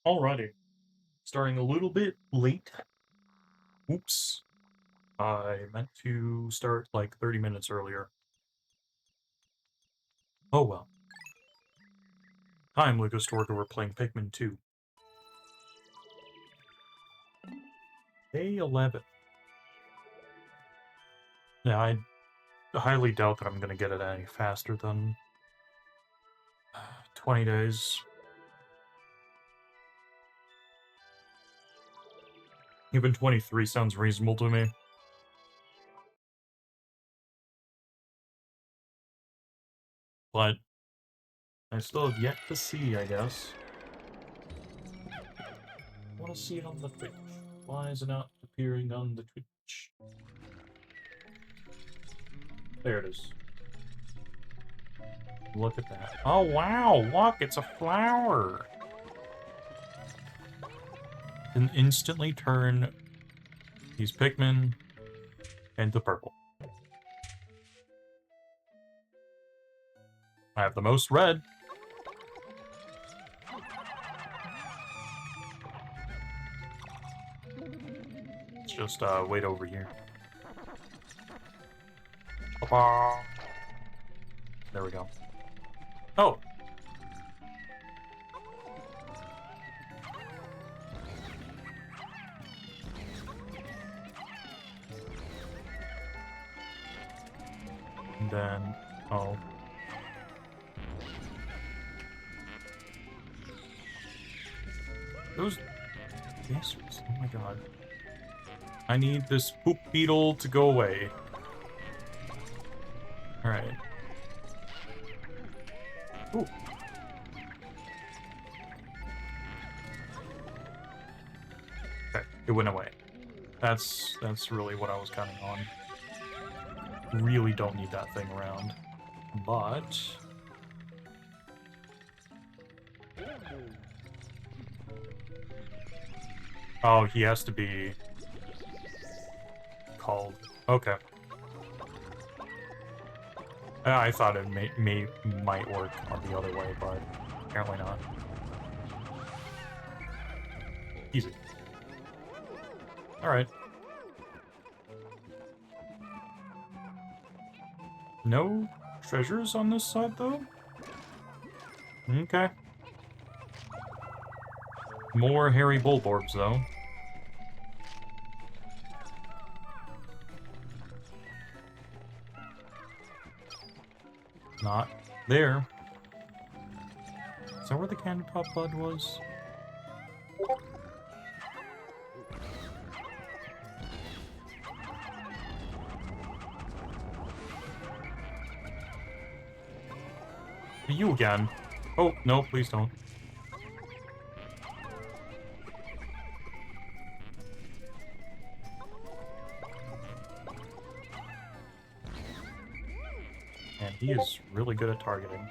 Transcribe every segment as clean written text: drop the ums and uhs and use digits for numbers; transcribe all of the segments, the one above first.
Alrighty. Starting a little bit late. Oops. I meant to start like 30 minutes earlier. Oh well. Time goes to work over playing Pikmin 2. Day 11. Yeah, I highly doubt that I'm going to get it any faster than 20 days. Even 23 sounds reasonable to me. But I still have yet to see, I guess. I want to see it on the Twitch. Why is it not appearing on the Twitch? There it is. Look at that. Oh, wow! Look, it's a flower! Can instantly turn these Pikmin into purple. I have the most red. Let's just wait over here. Ta-da! There we go. Oh! And then... oh. Those... bastards. Oh my god. I need this poop beetle to go away. Alright. Ooh. Okay, it went away. That's really what I was counting on. Really don't need that thing around. But... oh, he has to be... called. Okay. I thought it might work on the other way, but apparently not. Easy. Alright. No treasures on this side, though? Okay. More hairy Bulborbs, though. Not there. Is that where the candy pop bud was? You again. Oh, no, please don't. And he is really good at targeting.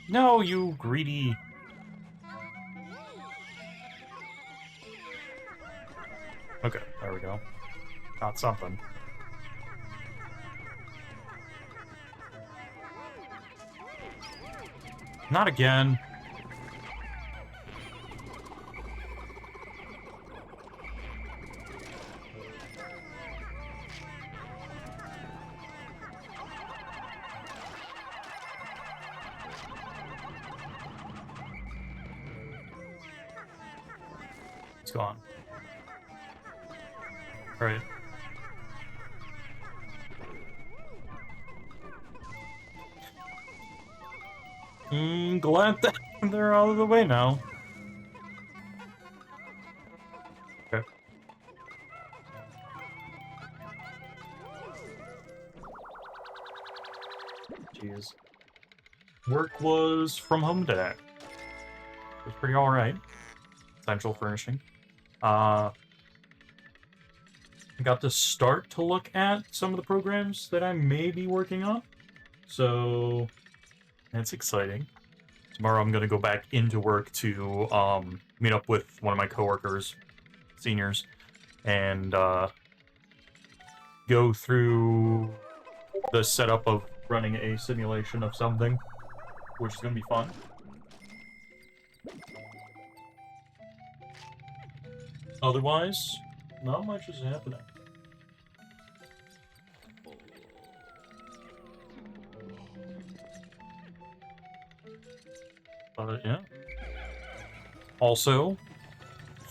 No, you greedy... okay, there we go. Got something. Not again. It's gone. Alright. Glad that they're out of the way now. Okay. Jeez. Work was from home today. It was pretty alright. Central furnishing. I got to start to look at some of the programs that I may be working on. So that's exciting. Tomorrow I'm gonna go back into work to meet up with one of my coworkers, seniors, and go through the setup of running a simulation of something, which is going to be fun. Otherwise, not much is happening. But yeah. Also,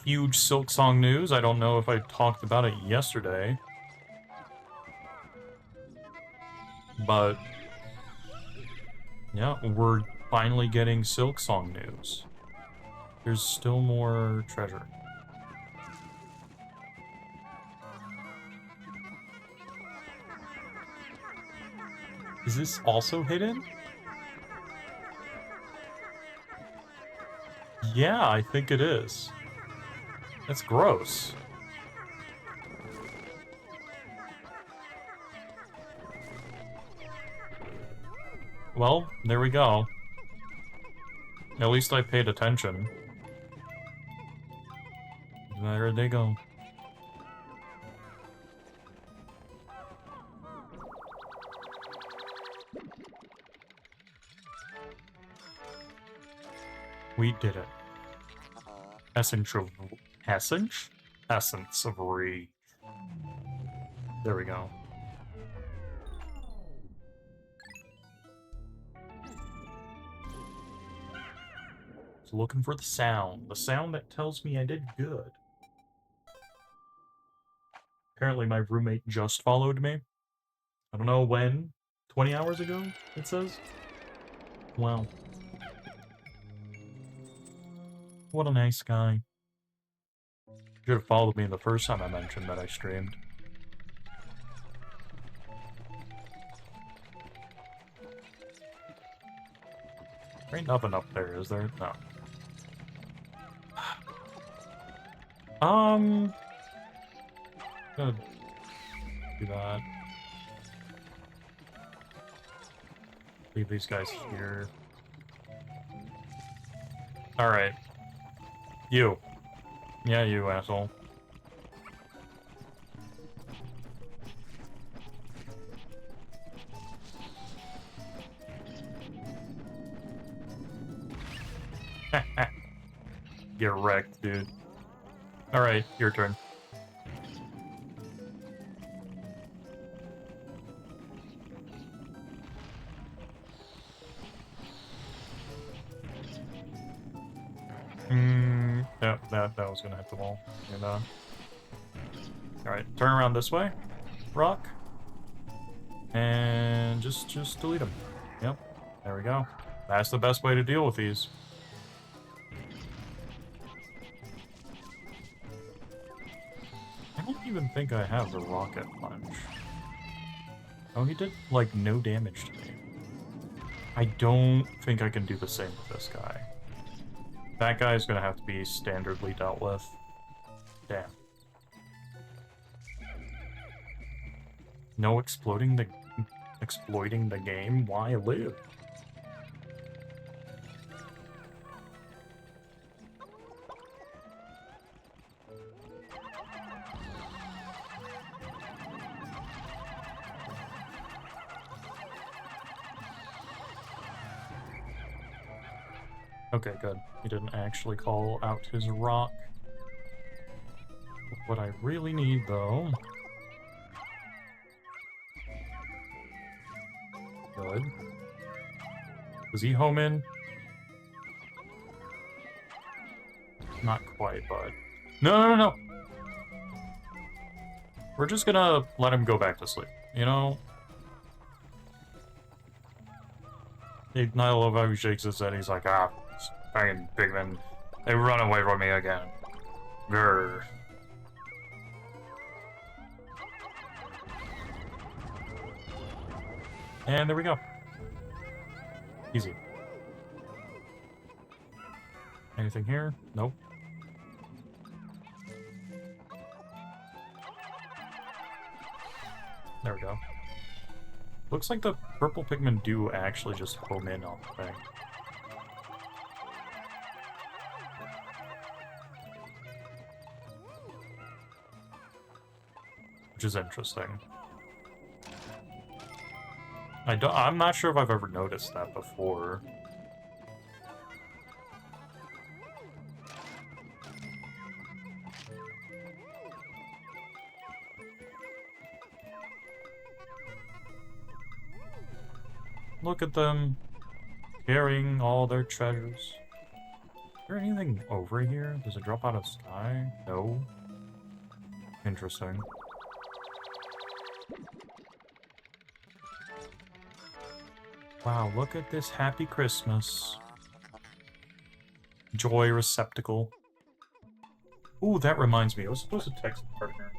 huge Silksong news. I don't know if I talked about it yesterday. But yeah, we're finally getting Silksong news. There's still more treasure. Is this also hidden? Yeah, I think it is. That's gross. Well, there we go. At least I paid attention. There they go. We did it. Essence of Rage. There we go. So looking for the sound that tells me I did good. Apparently my roommate just followed me. I don't know when. 20 hours ago, it says? Wow. What a nice guy. Should have followed me the first time I mentioned that I streamed. There ain't nothing up there, is there? No. Gonna do that. Leave these guys here. Alright. You. Yeah, you asshole. Get wrecked, dude. Alright, your turn. That was gonna hit the wall. And, alright, turn around this way. Rock. And just delete them. Yep, there we go. That's the best way to deal with these. I don't even think I have the rocket punch. Oh, he did, like, no damage to me. I don't think I can do the same with this guy. That guy's gonna have to be standardly dealt with. Damn. No exploiting the game? Why live? Okay, good. He didn't actually call out his rock. What I really need, though... Good. Does he home in? Not quite, but... No! We're just gonna let him go back to sleep, you know? I love how he shakes his head, he's like, fucking Pikmin, they run away from me again. Grr. And there we go. Easy. Anything here? Nope. There we go. Looks like the purple Pikmin do actually just home in on the thing. Which is interesting. I'm not sure if I've ever noticed that before. Look at them carrying all their treasures. Is there anything over here? Does it drop out of the sky? No. Interesting. Wow, look at this happy Christmas. Joy receptacle. Ooh, that reminds me. I was supposed to text a partner.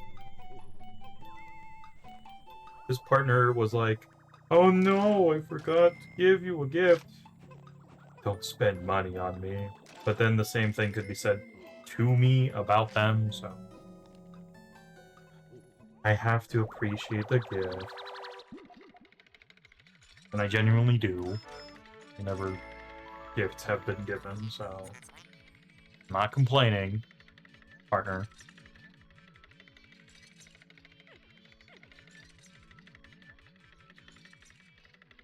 His partner was like, "Oh no, I forgot to give you a gift. Don't spend money on me." But then the same thing could be said to me about them, so... I have to appreciate the gift. And I genuinely do. Whenever gifts have been given, so... I'm not complaining, partner.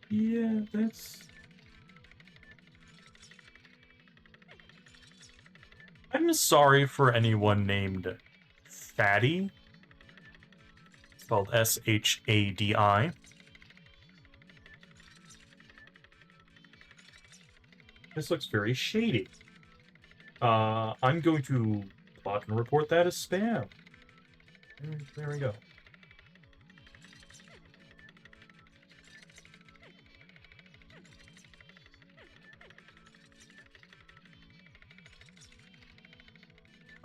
Yeah, that's... I'm sorry for anyone named Fatty. Spelled S-H-A-D-I. This looks very shady. I'm going to block and report that as spam. There we go.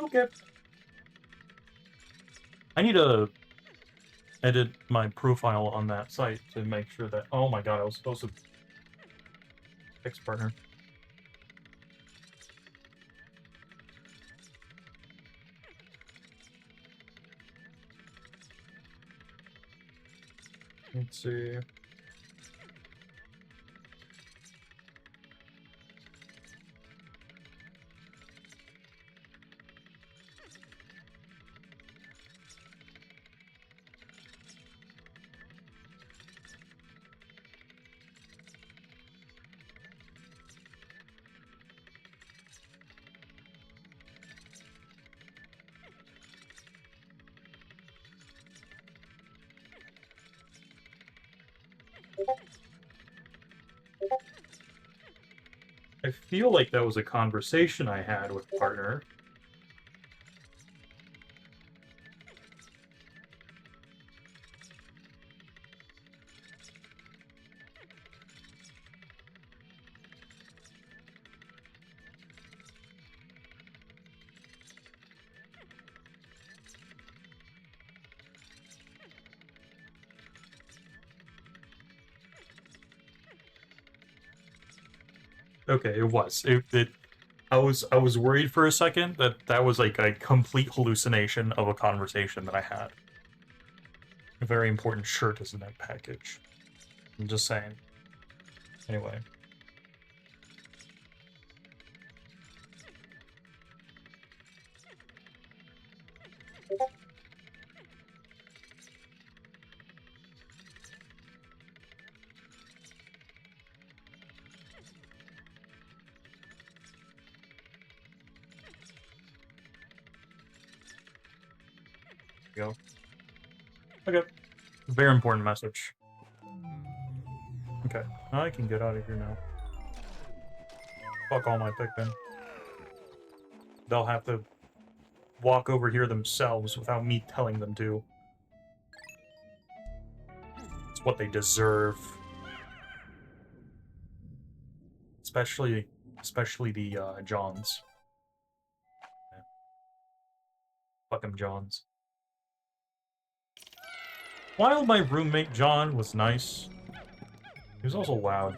Okay. I need to edit my profile on that site to make sure that... Oh my god, I was supposed to... Fix partner. Let's see... I feel like that was a conversation I had with partner. Okay, it was. I was worried for a second that that was like a complete hallucination of a conversation that I had. A very important shirt is in that package. I'm just saying. Anyway. Go. Okay. Very important message. Okay. I can get out of here now. Fuck all my Pikmin. They'll have to walk over here themselves without me telling them to. It's what they deserve. Especially the, Johns. Yeah. Fuck 'em Johns. While my roommate John was nice, he was also loud.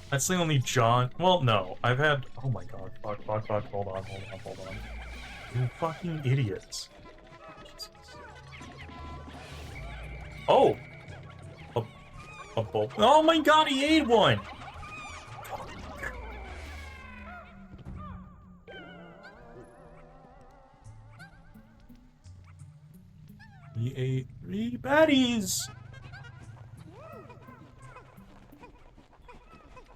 That's the only John... Well, no. I've had... Oh my god. Fuck. Hold on. You fucking idiots. Jesus. Oh! A bulb. Oh my god, he ate one! He ate 3 baddies!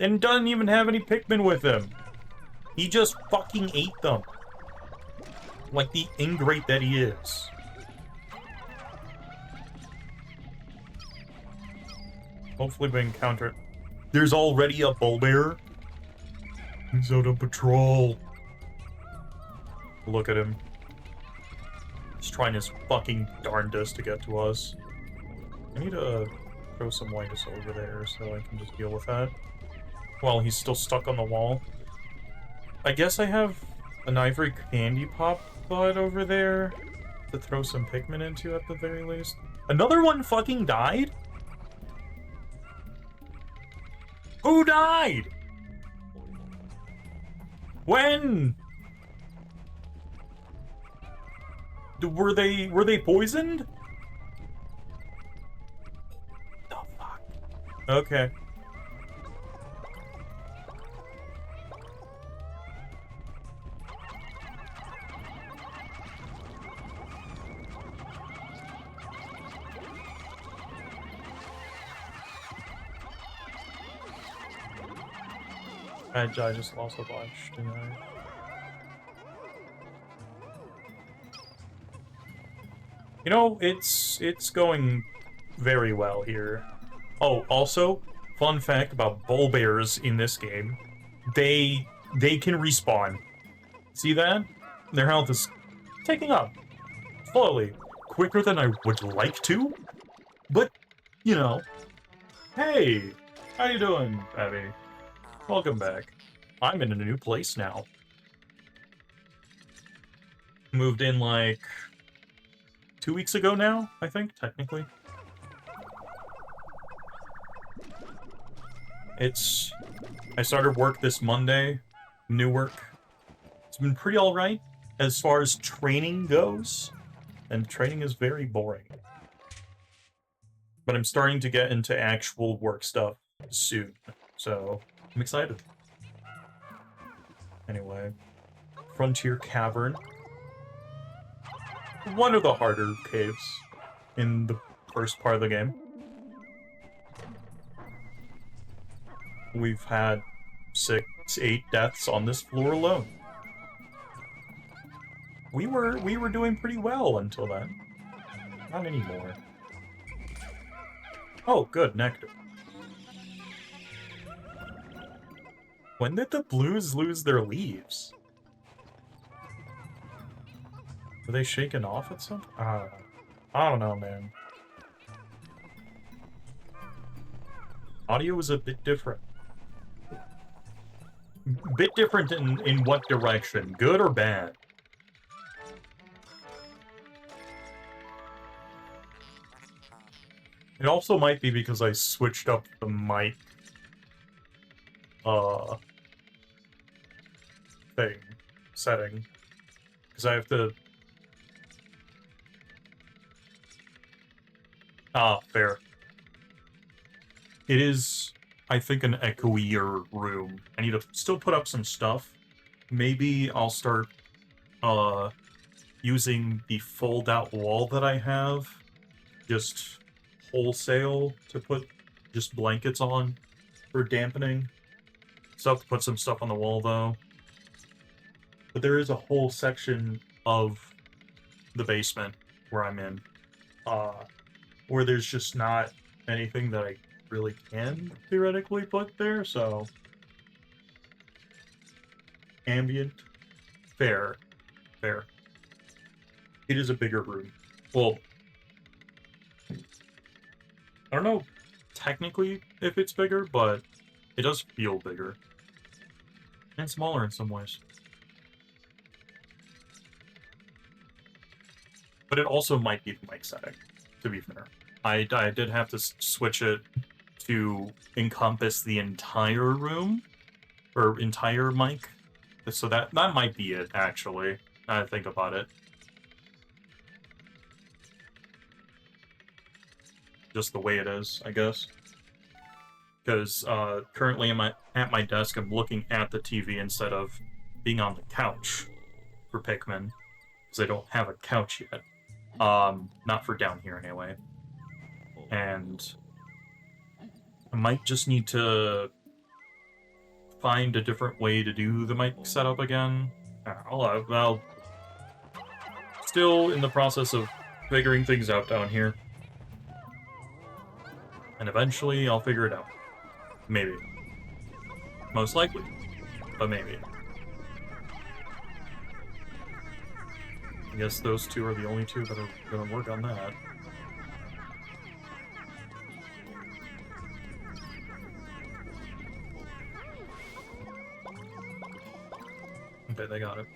And doesn't even have any Pikmin with him. He just fucking ate them. Like the ingrate that he is. Hopefully we encounter it. There's already a bullbear. He's out on patrol. Look at him. He's trying his fucking darndest to get to us. I need to throw some lights over there so I can just deal with that. While he's still stuck on the wall. I guess I have an ivory candy pop bud over there to throw some Pikmin into at the very least. Another one fucking died? Who died? When? Were they poisoned? The fuck? Okay. I just lost a bunch, didn't I? You know, it's going very well here. Oh, also, fun fact about bull bears in this game. They can respawn. See that? Their health is ticking up. Slowly. Quicker than I would like to. But, you know. Hey! How you doing, Abby? Welcome back. I'm in a new place now. Moved in like 2 weeks ago now, I think, technically. I started work this Monday. New work. It's been pretty alright as far as training goes. And training is very boring. But I'm starting to get into actual work stuff soon. So, I'm excited. Anyway. Frontier Cavern. One of the harder caves in the first part of the game. We've had 6, 8 deaths on this floor alone. We were doing pretty well until then. Not anymore. Oh, good, nectar. When did the blues lose their leaves? Were they shaken off at some? I don't know, man. Audio was a bit different. Bit different in what direction? Good or bad? It also might be because I switched up the mic setting. Because I have to... fair. It is, I think, an echoier room. I need to still put up some stuff. Maybe I'll start, using the fold-out wall that I have. Just wholesale to put just blankets on for dampening. Still have to put some stuff on the wall, though. But there is a whole section of the basement where I'm in, where there's just not anything that I really can theoretically put there, so... Ambient. Fair. Fair. It is a bigger room. Well, I don't know technically if it's bigger, but it does feel bigger. And smaller in some ways. But it also might be the mic setting, to be fair. I did have to switch it to encompass the entire room, or entire mic. So that might be it, actually, now that I think about it. Just the way it is, I guess. Because currently at my desk, I'm looking at the TV instead of being on the couch for Pikmin, because I don't have a couch yet. Not for down here anyway. And I might just need to find a different way to do the mic setup again. Well, still in the process of figuring things out down here. And eventually I'll figure it out. Maybe. Most likely. But maybe. I guess those two are the only two that are going to work on that. Okay, they got it.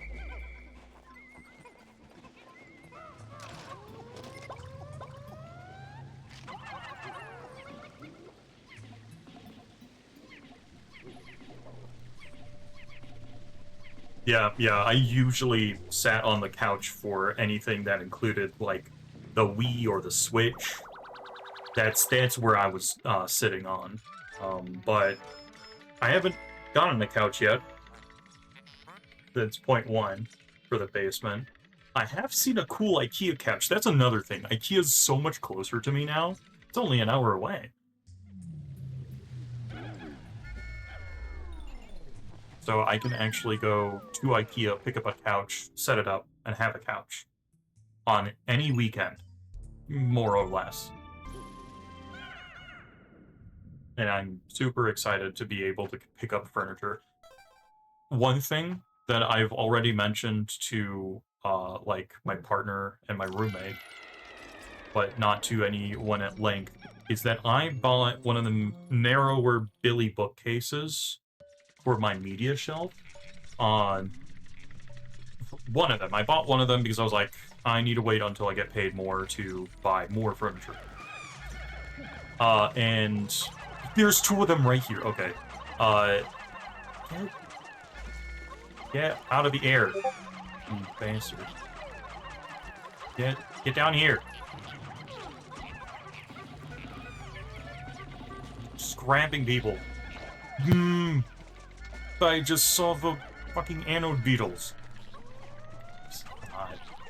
Yeah, I usually sat on the couch for anything that included, like, the Wii or the Switch. That's where I was sitting on. But I haven't gotten the couch yet. That's point one for the basement. I have seen a cool IKEA couch. That's another thing. IKEA's so much closer to me now. It's only an hour away. So I can actually go to IKEA, pick up a couch, set it up, and have a couch on any weekend, more or less. And I'm super excited to be able to pick up furniture. One thing that I've already mentioned to like my partner and my roommate, but not to anyone at length, is that I bought one of the narrower Billy bookcases for my media shelf. On one of them. I bought one of them because I was like, I need to wait until I get paid more to buy more furniture. And there's two of them right here. Okay. Get out of the air, you bastard. Get down here. Scrapping people. I just saw the fucking anode beetles. It's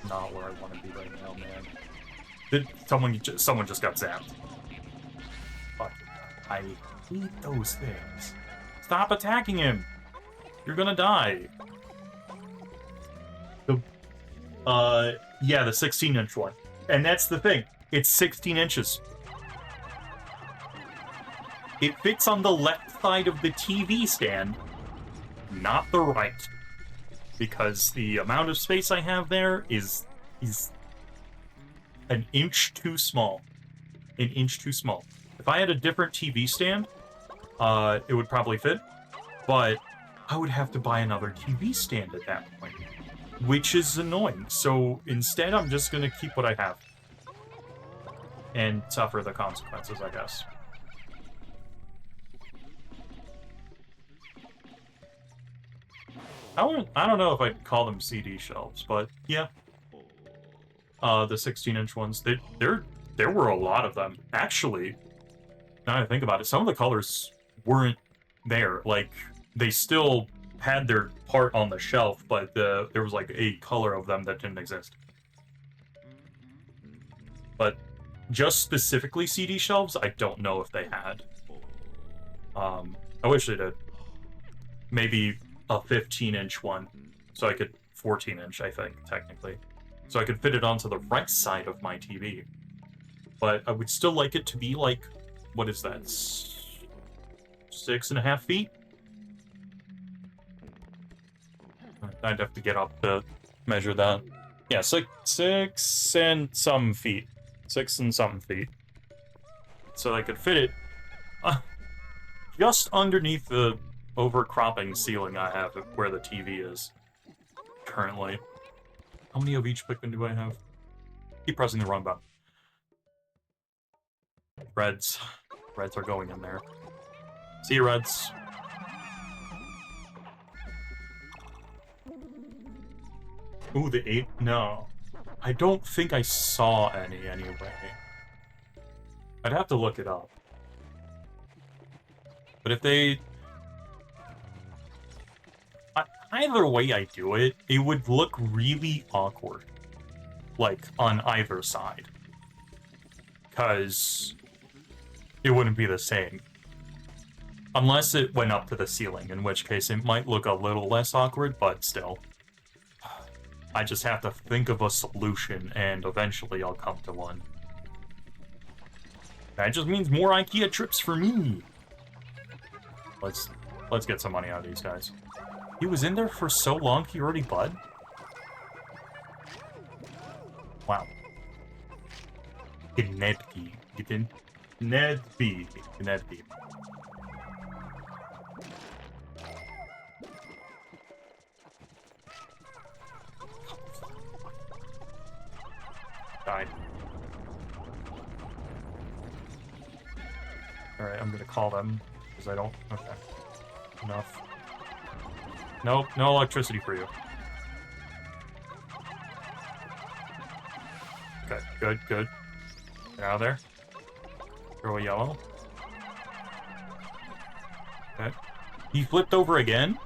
not where I want to be right now, man. Someone just got zapped. Fuck. I hate those things. Stop attacking him. You're gonna die. Yeah, the 16-inch one. And that's the thing. It's 16 inches. It fits on the left side of the TV stand, not the right. Because the amount of space I have there is an inch too small. An inch too small. If I had a different TV stand, it would probably fit. But I would have to buy another TV stand at that point, which is annoying. So instead, I'm just going to keep what I have and suffer the consequences, I guess. I don't know if I'd call them CD shelves, but yeah. The 16-inch ones, there were a lot of them. Actually, now that I think about it, some of the colors weren't there. Like, they still had their part on the shelf, but there was like a color of them that didn't exist. But just specifically CD shelves, I don't know if they had. I wish they did. Maybe a 15-inch one, so I could 14-inch, I think, technically. So I could fit it onto the right side of my TV. But I would still like it to be like, what is that? 6.5 feet? I'd have to get up to measure that. Yeah, 6 and some feet. 6 and some feet. So I could fit it just underneath the overcropping ceiling I have where the TV is currently. How many of each Pikmin do I have? Keep pressing the wrong button. Reds. Reds are going in there. See you, Reds. Ooh, the 8? No. I don't think I saw any anyway. I'd have to look it up. But if they... Either way I do it, it would look really awkward. like, on either side. Because it wouldn't be the same. Unless it went up to the ceiling, in which case it might look a little less awkward, but still. I just have to think of a solution, and eventually I'll come to one. That just means more IKEA trips for me. Let's get some money out of these guys. He was in there for so long, he already bled? Wow. Gnedby. Gnedby. Gnedby. Died. Alright, I'm gonna call them, because I don't... Okay. Enough. Nope, no electricity for you. Okay, good, good. Get out of there. Throw a yellow. Okay. He flipped over again?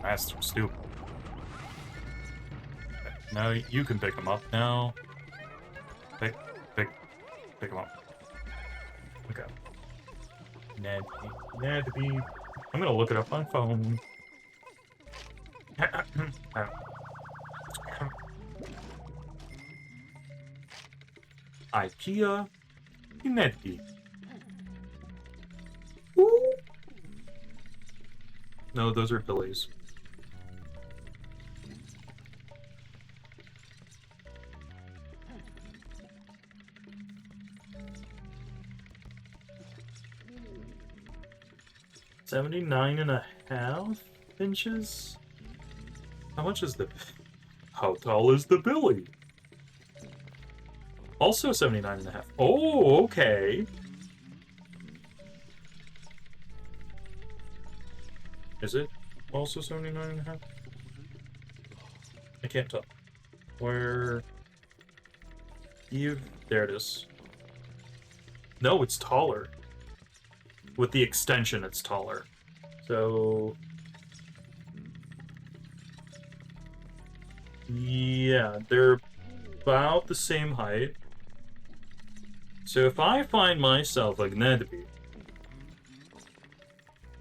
That's stupid. Okay. Now you can pick him up now. Pick him up. Okay. Nedby. I'm gonna look it up on phone. IKEA Nedby. No, those are Billy's. $79.5 inches? How much is the... How tall is the Billy? Also 79.5. Oh, okay. Is it also 79.5? I can't tell. Where... There it is. No, it's taller. With the extension, it's taller. So... Yeah, they're about the same height. So if I find myself a Gnedby,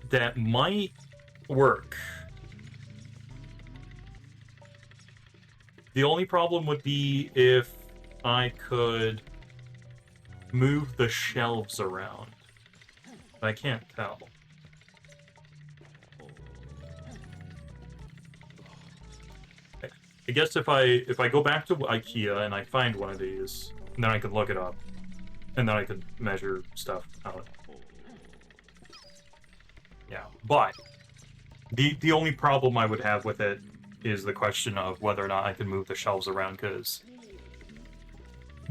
that might work. The only problem would be if I could move the shelves around. I can't tell. I guess if I go back to IKEA and I find one of these, then I can look it up. And then I can measure stuff out. Yeah, but the only problem I would have with it is the question of whether or not I can move the shelves around, because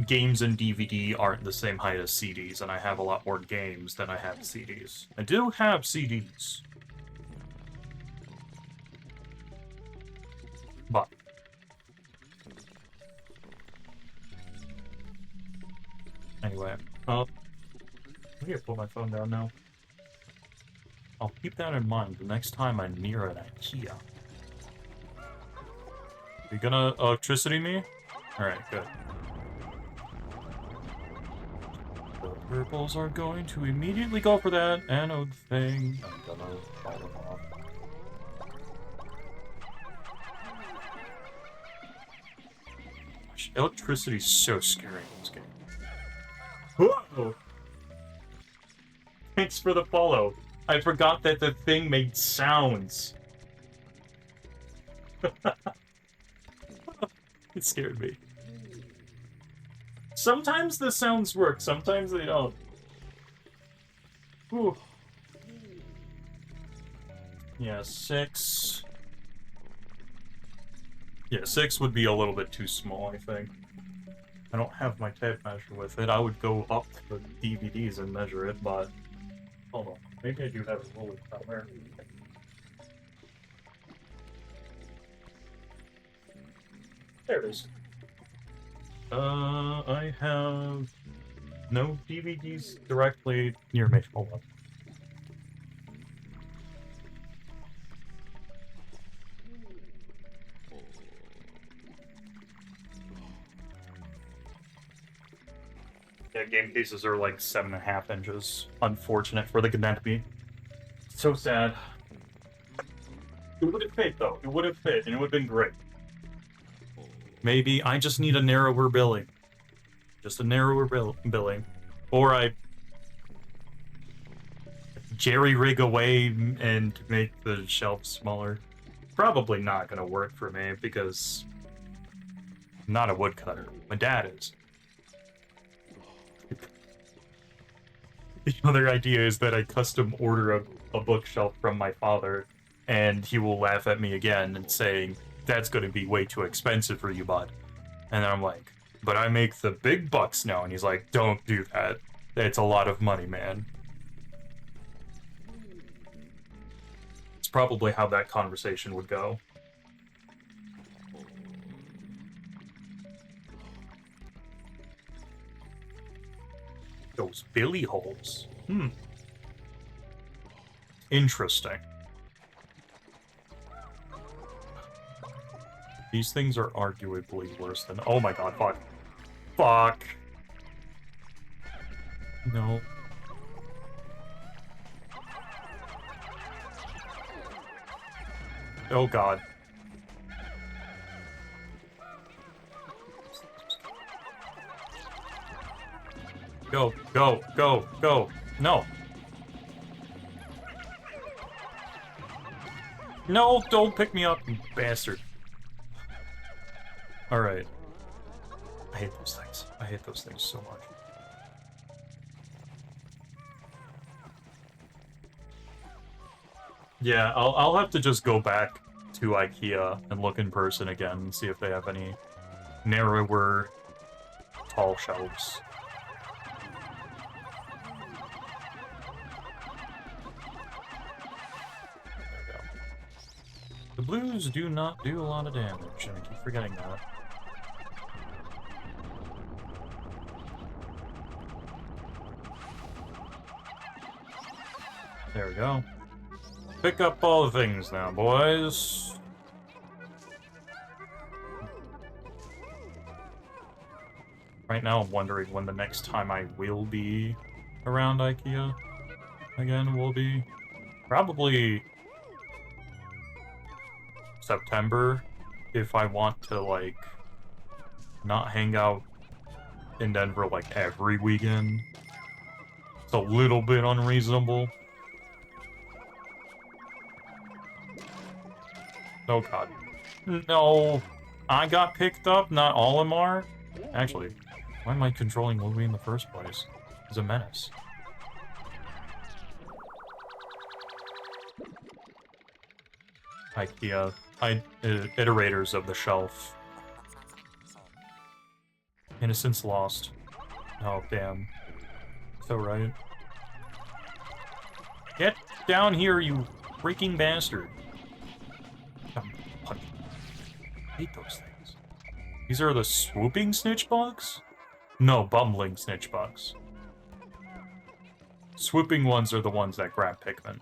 games and DVD aren't the same height as CDs, and I have a lot more games than I have CDs. I do have CDs. But anyway, I'm gonna put my phone down now. I'll keep that in mind the next time I'm near an IKEA. You gonna electricity me? Alright, good. The purples are going to immediately go for that anode thing. I'm gonna fall them off. Gosh, electricity's so scary in this game. Whoa! Thanks for the follow. I forgot that the thing made sounds. It scared me. Sometimes the sounds work, sometimes they don't. Whew. Yeah, 6. Yeah, 6 would be a little bit too small, I think. I don't have my tape measure with it. I would go up to the DVDs and measure it, but... Hold on. Maybe I do have a ruler somewhere. There it is. I have no DVDs directly near me. Hold on. Yeah, game cases are like 7.5 inches. Unfortunate for the Gnatby. So sad. It would have fit, though. It would have fit, and it would have been great. Maybe I just need a narrower billing. Just a narrower billing. Or I jerry-rig away and make the shelf smaller. Probably not going to work for me, because I'm not a woodcutter. My dad is. The other idea is that I custom order a bookshelf from my father, and he will laugh at me again and saying, that's going to be way too expensive for you, bud. And then I'm like, but I make the big bucks now. And he's like, don't do that. It's a lot of money, man. It's probably how that conversation would go. Those billy holes. Interesting. These things are arguably worse than... Oh my god, fuck. Fuck. No. Oh god. Go, go, go, go. No. No, don't pick me up, you bastard. Alright. I hate those things. I hate those things so much. Yeah, I'll have to just go back to IKEA and look in person again and see if they have any narrower, tall shelves. There we go. The blues do not do a lot of damage, and I keep forgetting that. There we go. Pick up all the things now, boys. Right now, I'm wondering when the next time I will be around IKEA again will be. Probably September, if I want to, like, not hang out in Denver, like, every weekend. It's a little bit unreasonable. Oh god. No! I got picked up, not Olimar? Actually, why am I controlling Louis in the first place? He's a menace. IKEA. Iterators of the shelf. Innocence lost. Oh, damn. So right. Get down here, you freaking bastard. I hate those things. These are the swooping snitch bugs? No, bumbling snitch bugs. Swooping ones are the ones that grab Pikmin.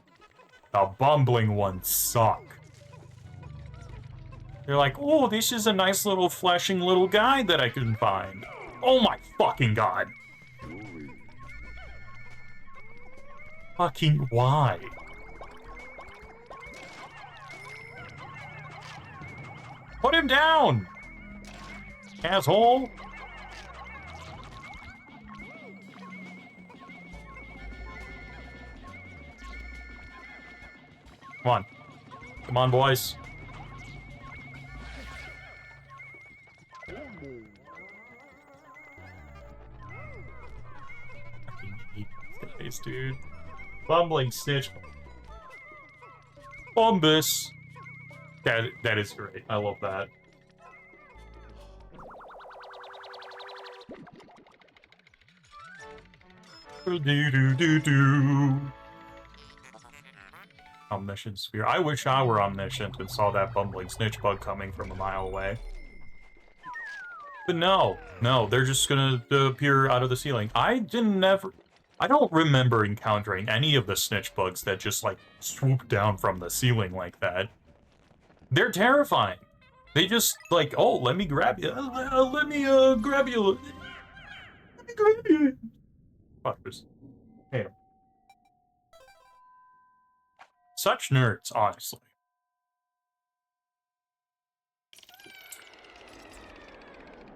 The bumbling ones suck. They're like, oh, this is a nice little flashing little guy that I can find. Oh my fucking god. Fucking why? Put him down! Asshole! Come on. Come on, boys. I hate these guys, dude. Bumbling snitch. Bumbus. That is great. I love that. Do-do-do-do. Omniscient Sphere. I wish I were omniscient and saw that bumbling snitch bug coming from a mile away. But no, they're just gonna appear out of the ceiling. I don't remember encountering any of the snitch bugs that just, like, swoop down from the ceiling like that. They're terrifying. They just, like, oh, let me grab you. Let me grab you. Let me ingredient. Fuckers. Hate 'em. Such nerds, honestly.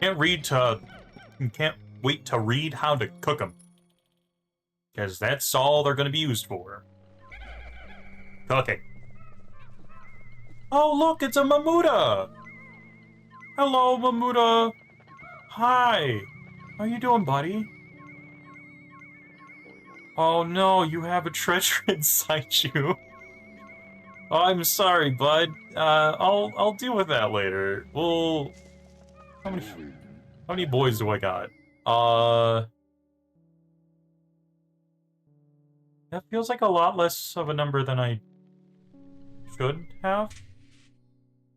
Can't wait to read how to cook them. Because that's all they're going to be used for. Cooking. Oh, look, it's a Mamuda! Hello, Mamuda! Hi! How you doing, buddy? Oh no, you have a treasure inside you. Oh, I'm sorry, bud. I'll deal with that later. Well, how many boys do I got? That feels like a lot less of a number than I should have.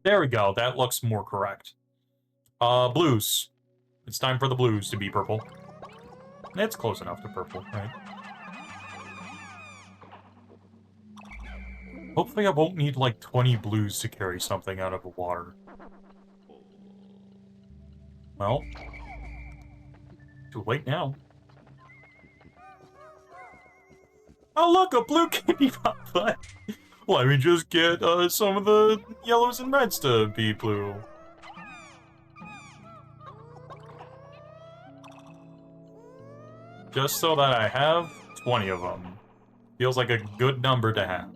There we go. That looks more correct. Blues. It's time for the blues to be purple. It's close enough to purple, right? Hopefully I won't need like 20 blues to carry something out of the water. Well, too late now. Oh look, a blue candy pop. Let me just get some of the yellows and reds to be blue. Just so that I have 20 of them. Feels like a good number to have.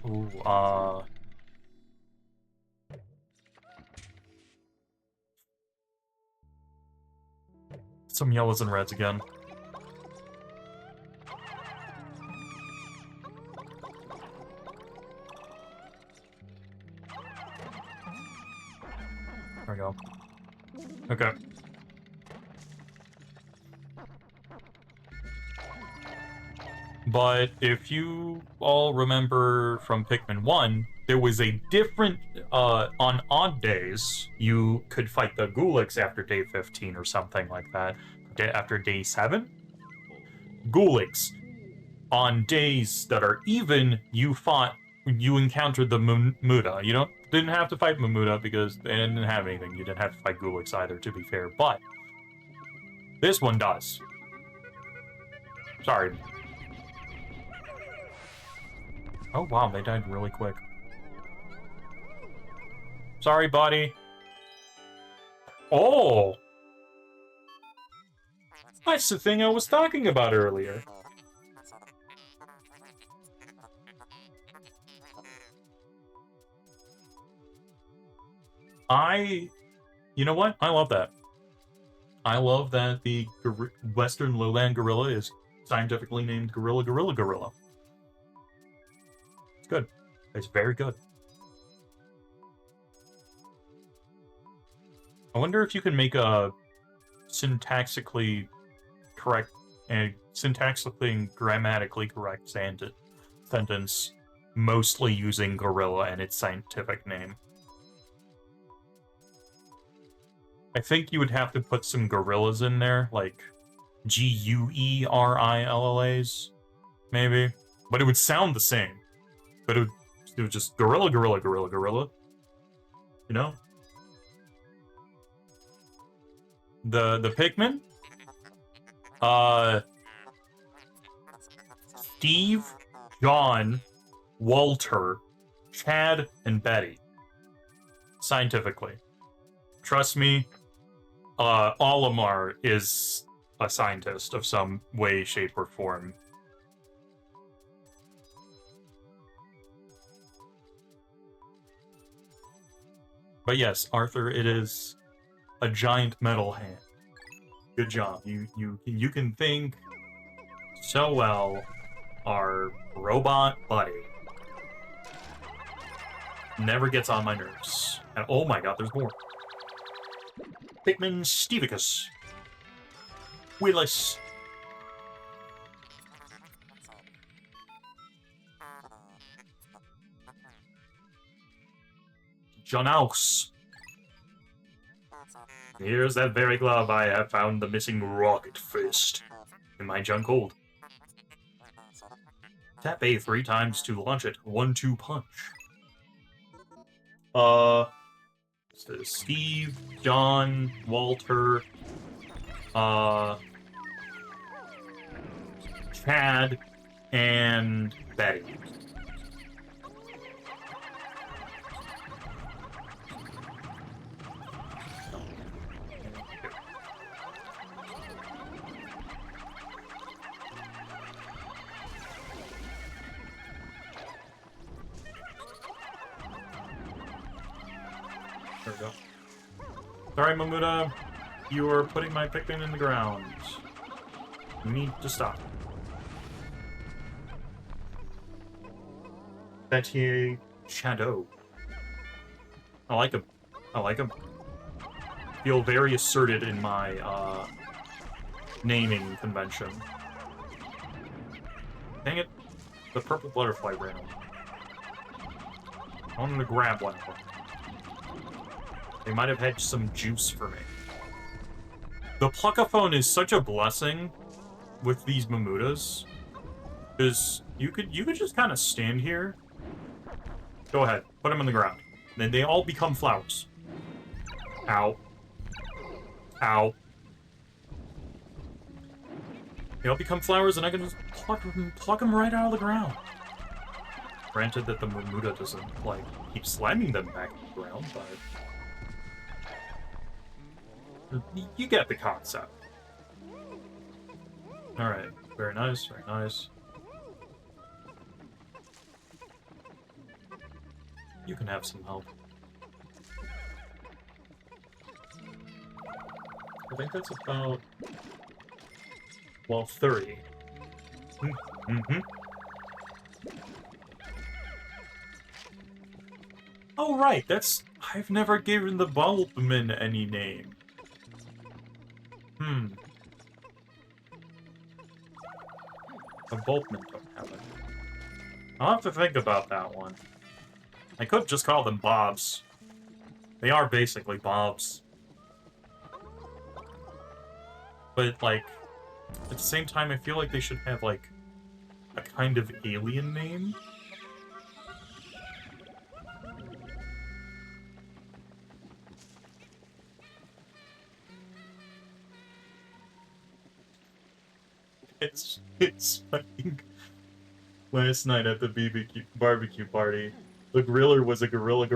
Ooh, some yellows and reds again. There we go. Okay. But if you all remember from Pikmin 1, there was a different, on odd days, you could fight the Gulix after day 15 or something like that. After day 7? Gulix. On days that are even, you encountered the Mamuda. You didn't have to fight Mamuda because they didn't have anything. You didn't have to fight Gulix either, to be fair, but this one does. Sorry. Oh wow, they died really quick. Sorry, buddy. Oh! That's the thing I was talking about earlier. You know what? I love that. I love that the Western lowland gorilla is scientifically named Gorilla Gorilla Gorilla. It's good. It's very good. I wonder if you can make a syntactically correct and syntactically and grammatically correct sentence mostly using gorilla and its scientific name. I think you would have to put some gorillas in there, like Guerillas, maybe. But it would sound the same. But it would just gorilla, gorilla, gorilla, gorilla. You know? The Pikmin? Steve, John, Walter, Chad, and Betty. Scientifically. Trust me, Olimar is a scientist of some way, shape, or form. But yes, Arthur, it is a giant metal hand. Good job. You can think so well, our robot buddy. Never gets on my nerves. And oh my god, there's more. Pikmin Stevicus. Willis. Jonaus. Here's that very glove I have found the missing rocket fist in my junk hold. Tap A 3 times to launch it. 1-2 punch. Steve, John, Walter, Chad, and Betty. There we go. Sorry, Mamuda. You are putting my Pikmin in the ground. You need to stop. Betty Shadow. I like him. I like him. Feel very asserted in my naming convention. Dang it. The purple butterfly ran away. I wanted to grab one of them. They might have had some juice for me. The Pluckaphone is such a blessing with these Mamudas. Because you could just kind of stand here. Go ahead. Put them in the ground. Then they all become flowers. Ow. Ow. They all become flowers, and I can just pluck them right out of the ground. Granted that the Mamuda doesn't, like, keep slamming them back in the ground, but... you get the concept. Alright. Very nice, very nice. You can have some help. I think that's about... well, 30. Mm-hmm. Oh, right, that's... I've never given the Bulbmin any name. The Bulbmin don't have it. I'll have to think about that one. I could just call them Bobs. They are basically Bobs. But, like, at the same time, I feel like they should have, like, a kind of alien name. It's fucking... Last night at the barbecue party, the griller was a gorilla.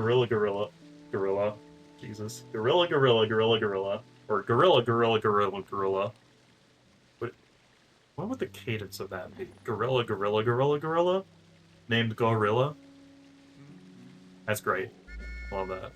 Jesus. Gorilla. Or gorilla. What would the cadence of that be? Gorilla? Named Gorilla? That's great. Love that.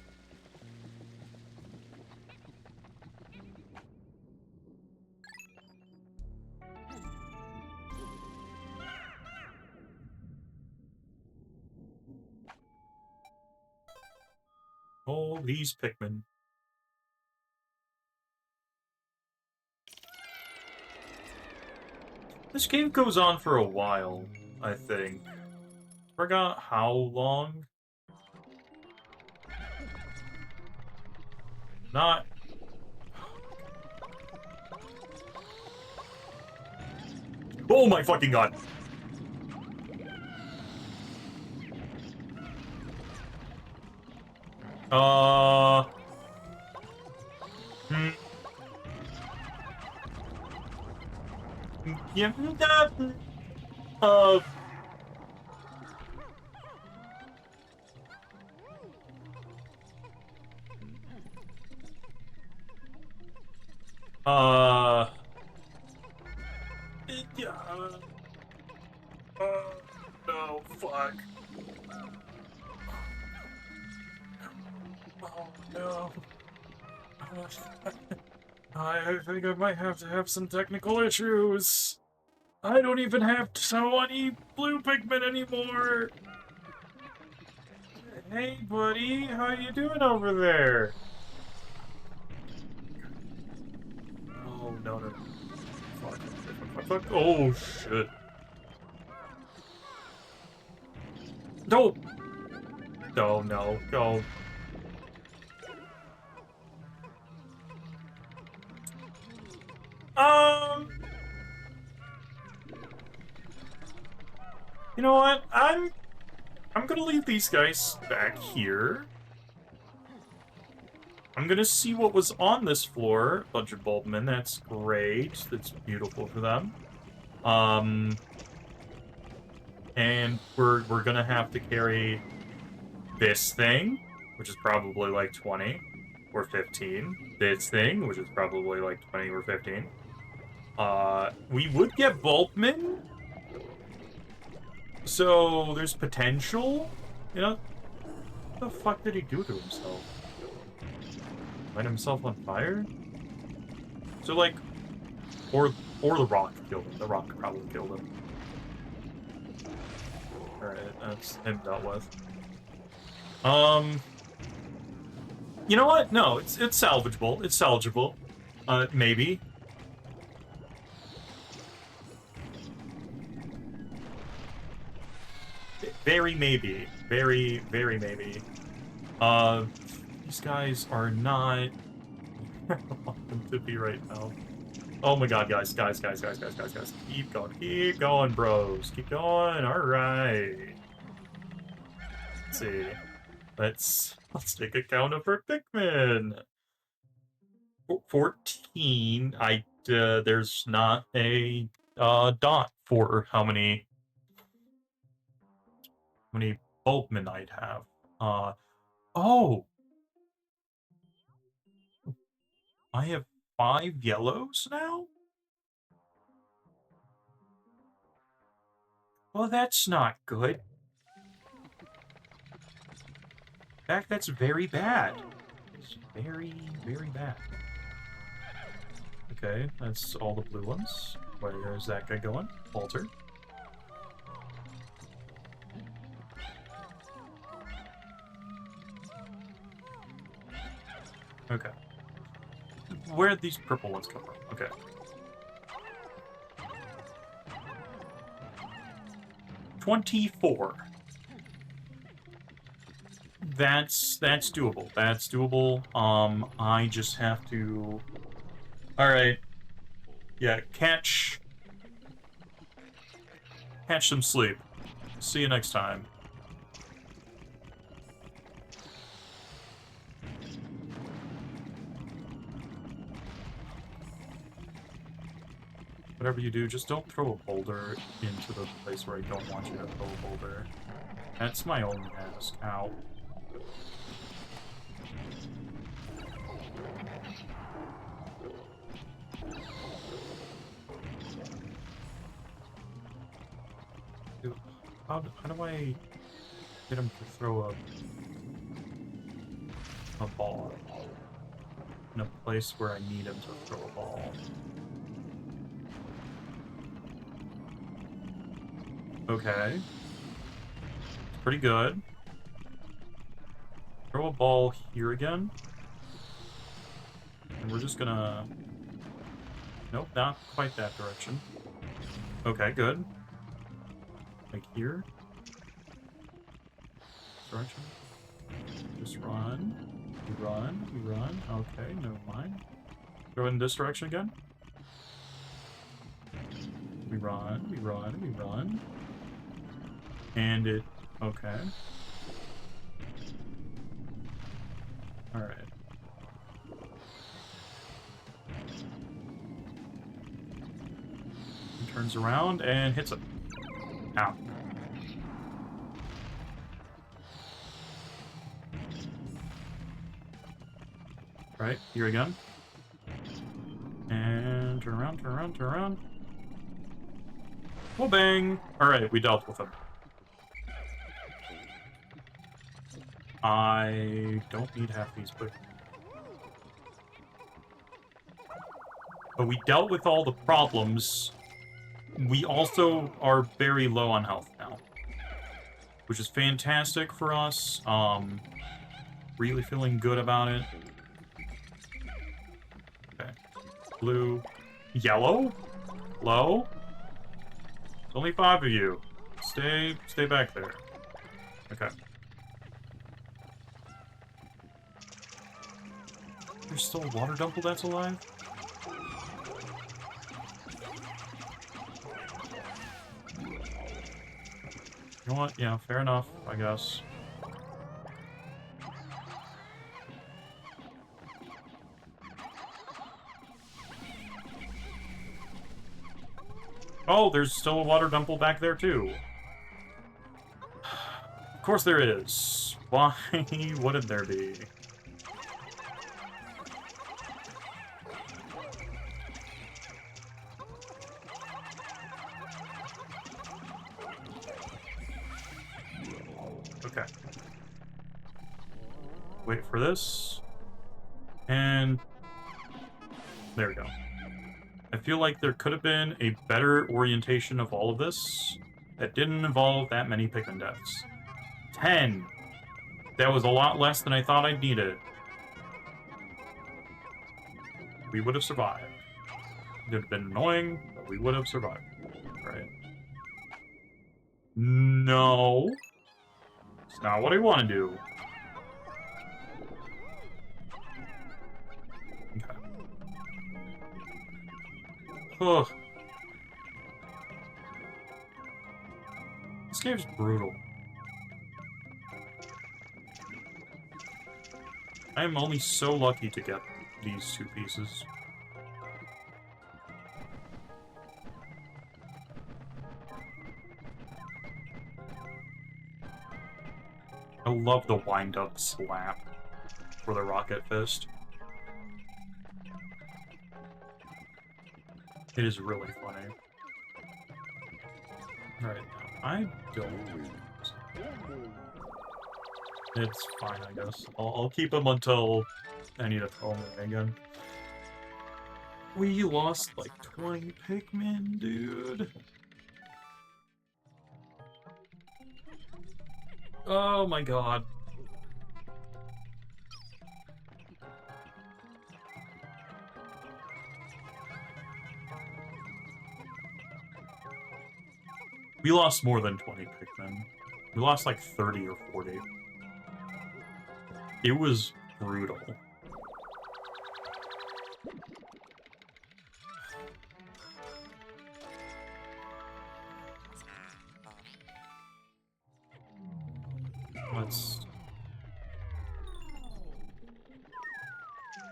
Oh, these Pikmin. This game goes on for a while, I think. Forgot how long. Not... oh my fucking god! Yeah, no, fuck. Oh, no. I think I might have to have some technical issues. I don't even have so any blue Pikmin anymore. Hey, buddy, how you doing over there? Oh, no. Fuck. Oh, shit. No! No. Go. You know what? I'm gonna leave these guys back here. I'm gonna see what was on this floor. Bunch of Bulbmen, that's great. That's beautiful for them. And we're gonna have to carry this thing, which is probably like 20 or 15. This thing, which is probably like 20 or 15. We would get Bulbmen, so there's potential. You know, what the fuck did he do to himself? Light himself on fire? So like, or the rock killed him. The rock probably killed him. Alright, that's him dealt with. You know what? No, it's salvageable. It's salvageable. Maybe. Very maybe. Very, very maybe. These guys are not where I want them to be right now. Oh my god, guys. Keep going, bros. Keep going. Alright. Let's see. Let's take a count of her Pikmin. 14. There's not a dot for how many Bulbmen I'd have. Oh! I have 5 yellows now? Well, that's not good. In fact, that's very bad. It's very, very bad. Okay, that's all the blue ones. Where is that guy going? Walter. Okay. Where'd these purple ones come from? Okay. $24. That's doable. That's doable. I just have to... Alright. Yeah, catch some sleep. See you next time. Whatever you do, just don't throw a boulder into the place where I don't want you to throw a boulder. That's my only ask. Ow. Dude, how do I get him to throw a ball in a place where I need him to throw a ball? Okay. Pretty good. Throw a ball here again. And we're just gonna... Nope, not quite that direction. Okay, good. Like here. Direction. Just run. We run. Okay, never mind. Throw it in this direction again. We run. And it... Okay. Alright. He turns around and hits it. Ow. Right, here again. And turn around. Well, bang! Alright, we dealt with him. I don't need half these, but we dealt with all the problems. We also are very low on health now, which is fantastic for us. Really feeling good about it. Okay. Blue. Yellow? Low? There's only 5 of you. Stay back there. Okay. There's still a water dumple that's alive? You know what? Yeah, fair enough, I guess. Oh, there's still a water dumple back there, too. Of course there is. Why wouldn't there be? Okay. Wait for this. And there we go. I feel like there could have been a better orientation of all of this that didn't involve that many Pikmin deaths. 10! That was a lot less than I thought I'd need it. We would have survived. It would have been annoying, but we would have survived. Right? No. It's not what I want to do. Okay. Ugh. This game's brutal. I am only so lucky to get these 2 pieces. I love the wind-up slap for the rocket fist. It is really funny. Alright, I don't... It's fine, I guess. I'll keep him until I need to throw him away again. We lost like 20 Pikmin, dude. Oh my god. We lost more than 20 Pikmin. We lost like 30 or 40. It was brutal.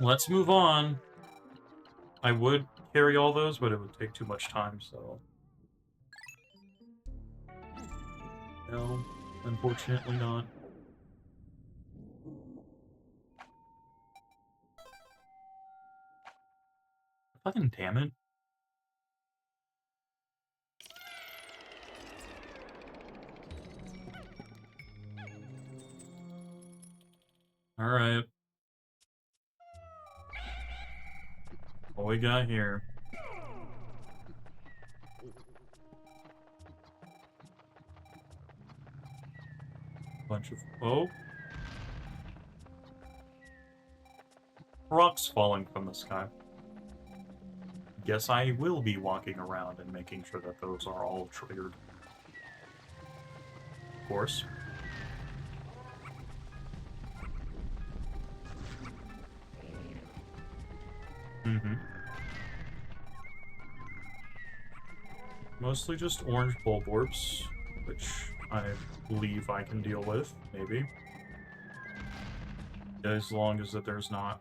Let's move on. I would carry all those, but it would take too much time, so... No, unfortunately not. Fucking damn it. Alright. What we got here? Bunch of... Oh. Rocks falling from the sky. Guess I will be walking around and making sure that those are all triggered. Of course. Mm-hmm. Mostly just orange bulborbs, which I believe I can deal with, maybe. As long as that there's not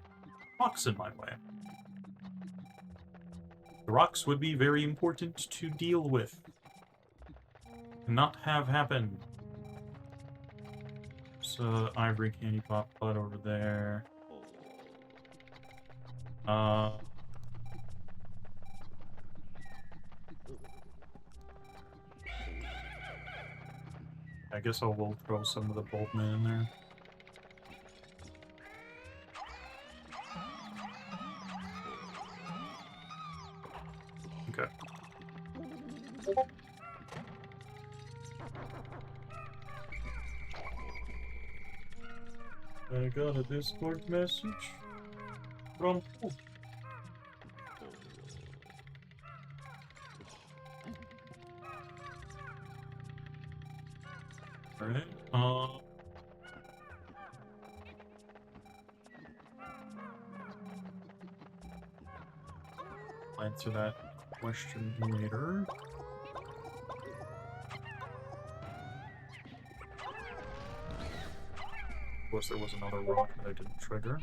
rocks in my way. The rocks would be very important to deal with. And not have happen. So, ivory candy pop butt over there. I guess I will throw some of the Boltman in there. Okay. I got a Discord message from... Oh. Alright, I'll answer that question later. Of course, there was another rock that I didn't trigger.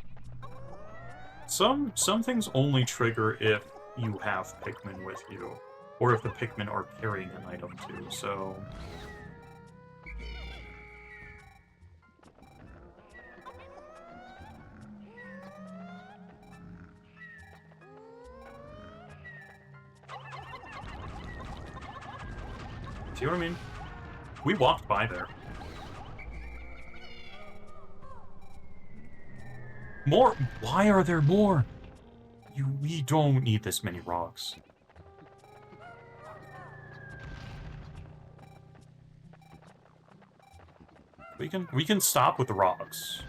Some things only trigger if you have Pikmin with you, or if the Pikmin are carrying an item too, so... See what I mean? We walked by there. More? Why are there more? We don't need this many rocks. We can stop with the rocks.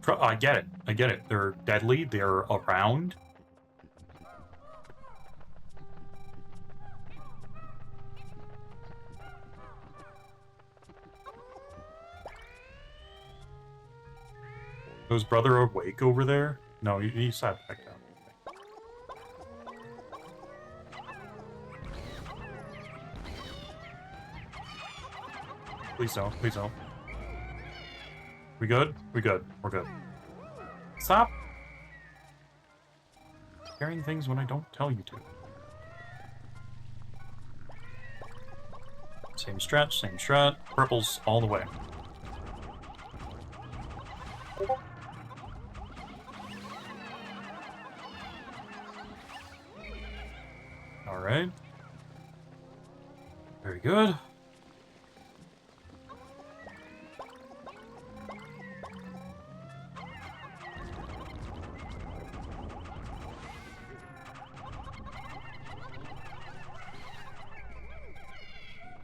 I get it. I get it. They're deadly. They're around. Was brother awake over there? No, he sat back down. Please don't. Please don't. We good? We good. We're good. Stop carrying things when I don't tell you to. Same stretch, same strat. Purples all the way. Alright. Very good.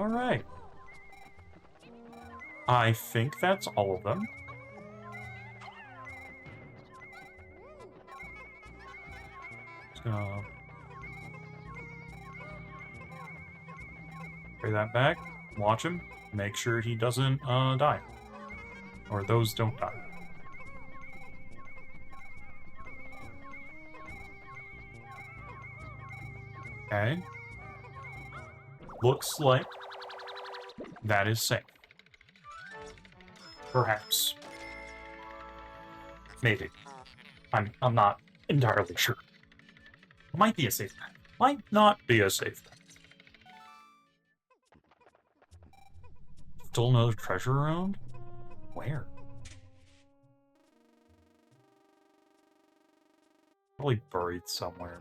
Alright. I think that's all of them. Just gonna carry that back, watch him, make sure he doesn't die. Or those don't die. Okay. Looks like that is safe. Perhaps. Maybe. I'm not entirely sure. Might be a safe bet. Might not be a safe bet. Still another treasure around? Where? Probably buried somewhere.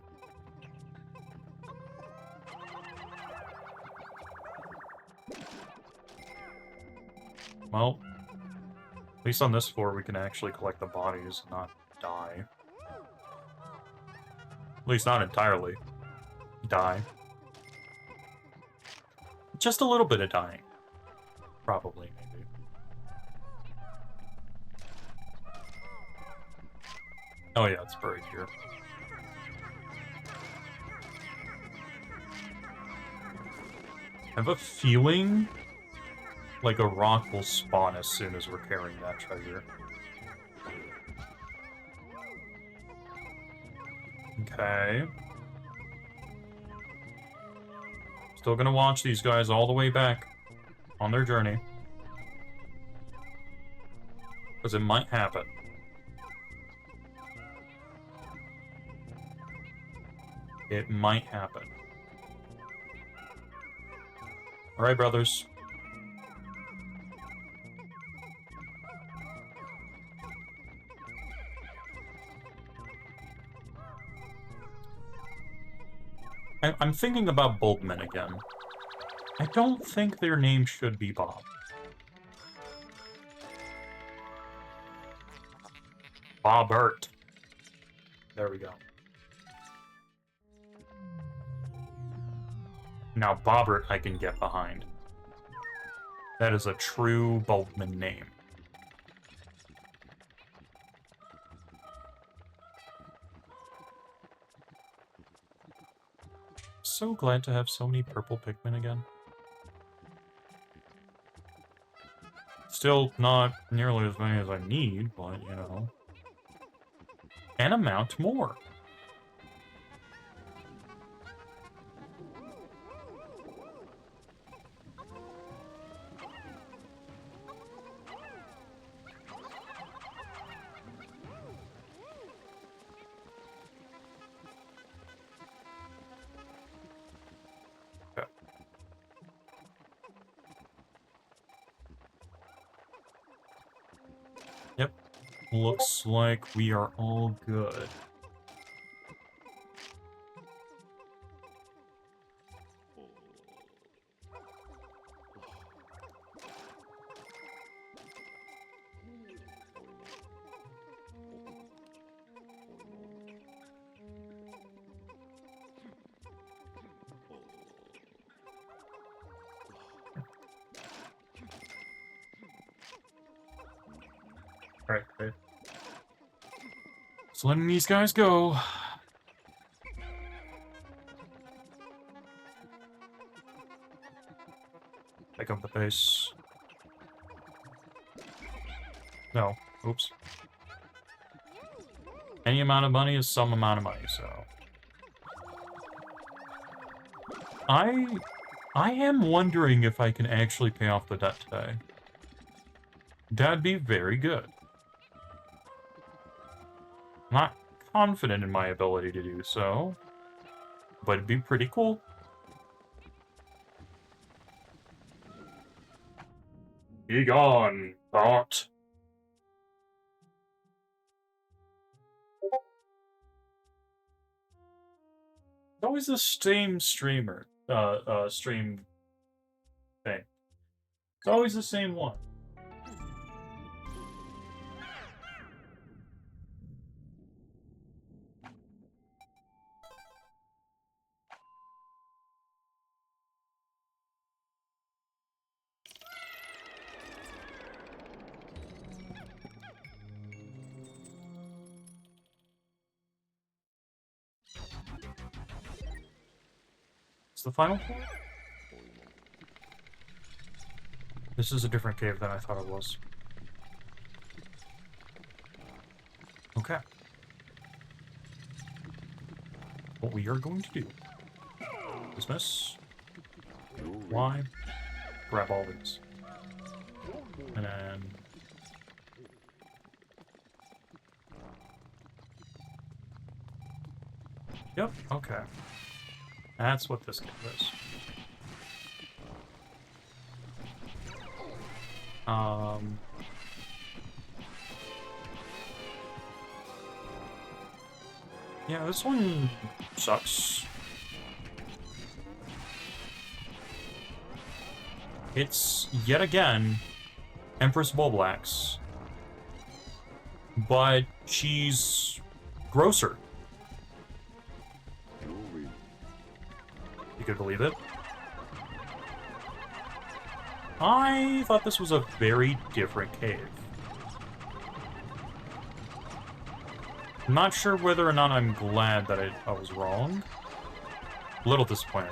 Well, at least on this floor we can actually collect the bodies and not die. At least not entirely. Die. Just a little bit of dying. Probably, maybe. Oh yeah, it's buried here. I have a feeling like a rock will spawn as soon as we're carrying that treasure. Okay. Still gonna watch these guys all the way back on their journey. Because it might happen. It might happen. Alright, brothers. I'm thinking about Bulbman again. I don't think their name should be Bob. Bobbert. There we go. Now Bobbert I can get behind. That is a true Bulbman name. So glad to have so many purple Pikmin again. Still not nearly as many as I need, but, you know. And amount more. Yep. Looks like we are all good. Alright, great. So letting these guys go. Pick up the pace. No. Oops. Any amount of money is some amount of money, so... I am wondering if I can actually pay off the debt today. That'd be very good. I'm not confident in my ability to do so, but it'd be pretty cool. Be gone, thought. It's always the same streamer, stream thing. It's always the same one. It's the final floor? This is a different cave than I thought it was. Okay. What we are going to do. Dismiss. Fly. Grab all these. And then... Yep, okay. That's what this cave is. Yeah, this one sucks. It's, yet again, Empress Bulblax. But she's grosser. You could believe it. I thought this was a very different cave. I'm not sure whether or not I'm glad that I was wrong. A little disappointed.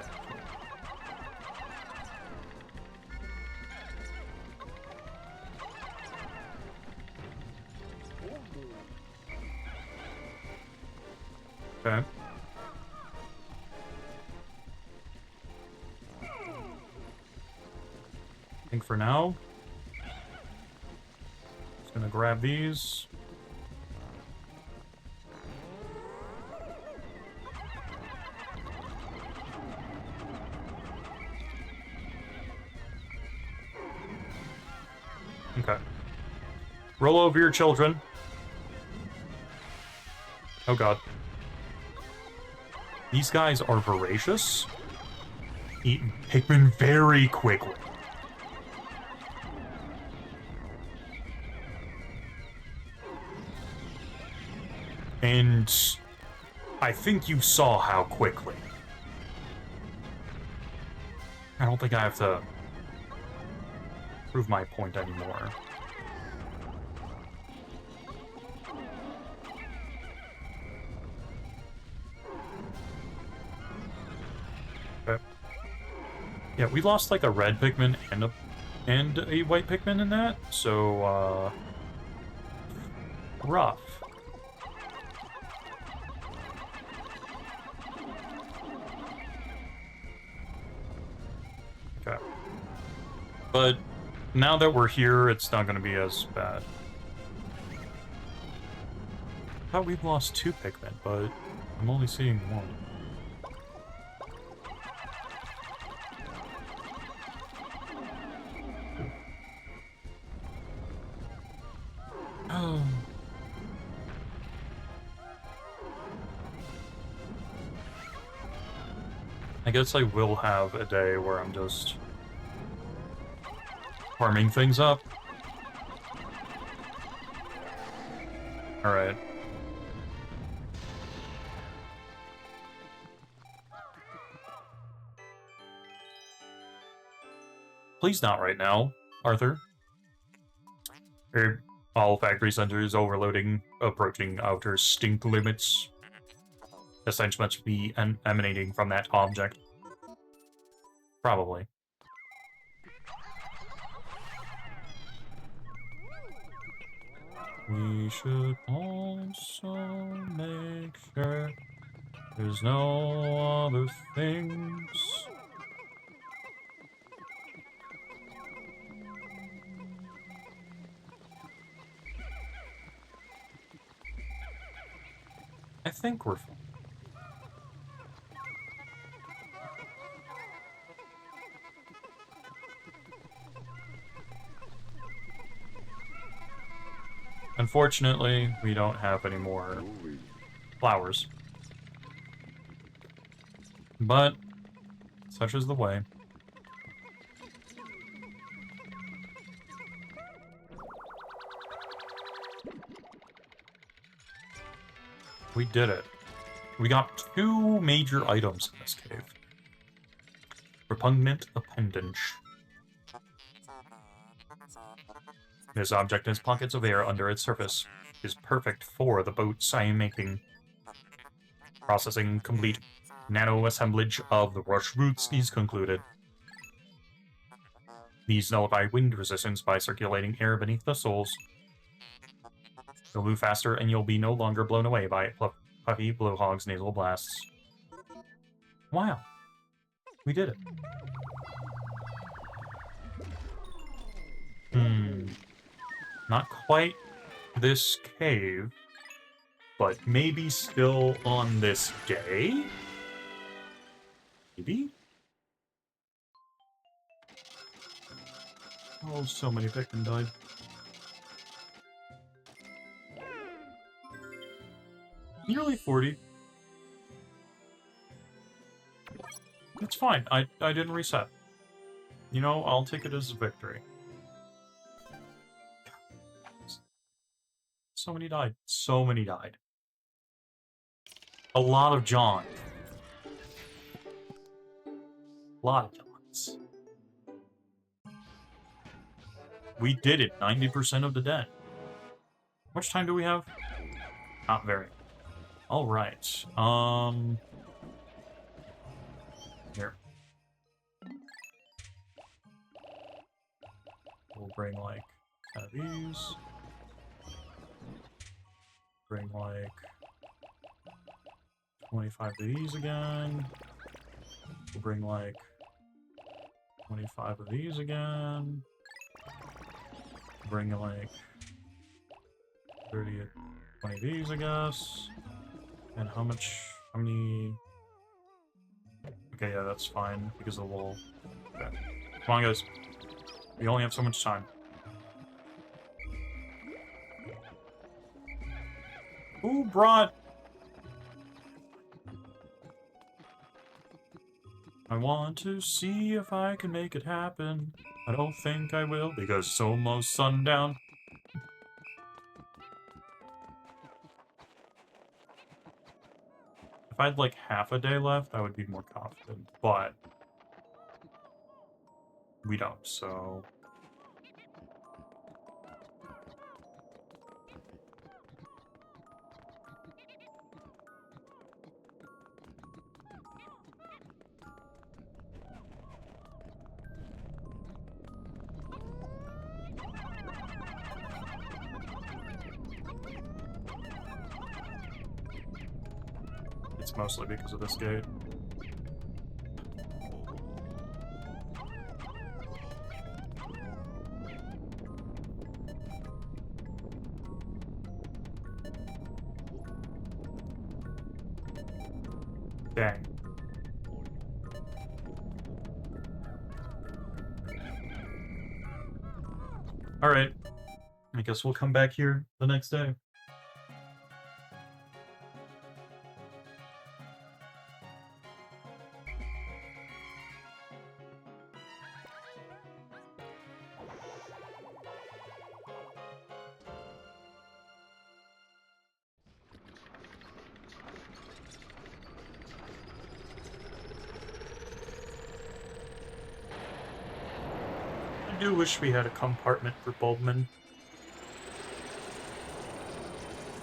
Okay. I think for now, just gonna grab these. Okay. Roll over your children. Oh god. These guys are voracious. Eat Pikmin very quickly. And I think you saw how quickly. I don't think I have to prove my point anymore. Okay. Yeah, we lost like a red Pikmin and a white Pikmin in that, so rough. Okay. But now that we're here, it's not going to be as bad. I thought we've lost 2 Pikmin, but I'm only seeing 1. I guess I will have a day where I'm just farming things up. Alright. Please not right now, Arthur. All factory centers overloading, approaching outer stink limits. The stench must be emanating from that object. Probably. We should also make sure there's no other things. I think we're fine. Unfortunately, we don't have any more flowers. But such is the way. We did it. We got 2 major items in this cave. Repugnant appendage. This object has pockets of air under its surface. It is perfect for the boat's making. Processing complete. Nano assemblage of the rush roots is concluded. These nullify wind resistance by circulating air beneath the soles. You'll move faster and you'll be no longer blown away by puffy blowhog's nasal blasts. Wow. We did it. Not quite this cave, but maybe still on this day? Maybe? Oh, so many Pikmin died. Nearly 40. It's fine. I didn't reset. You know, I'll take it as a victory. So many died. So many died. A lot of John. A lot of Johns. We did it 90% of the day. How much time do we have? Not very. Alright. Here. We'll bring, like, kind of these. Bring, like, 25 of these again. We'll bring, like, 25 of these again. Bring, like, 30, 20 of these, I guess. And how many... Okay, yeah, that's fine, because of the wool. Okay. Come on, guys. We only have so much time. Who brought... I want to see if I can make it happen. I don't think I will, because it's almost sundown. If I had, like, half a day left, I would be more confident, but... we don't, so... It's mostly because of this gate. Dang. Alright. I guess we'll come back here the next day. do wish we had a compartment for Bulbman.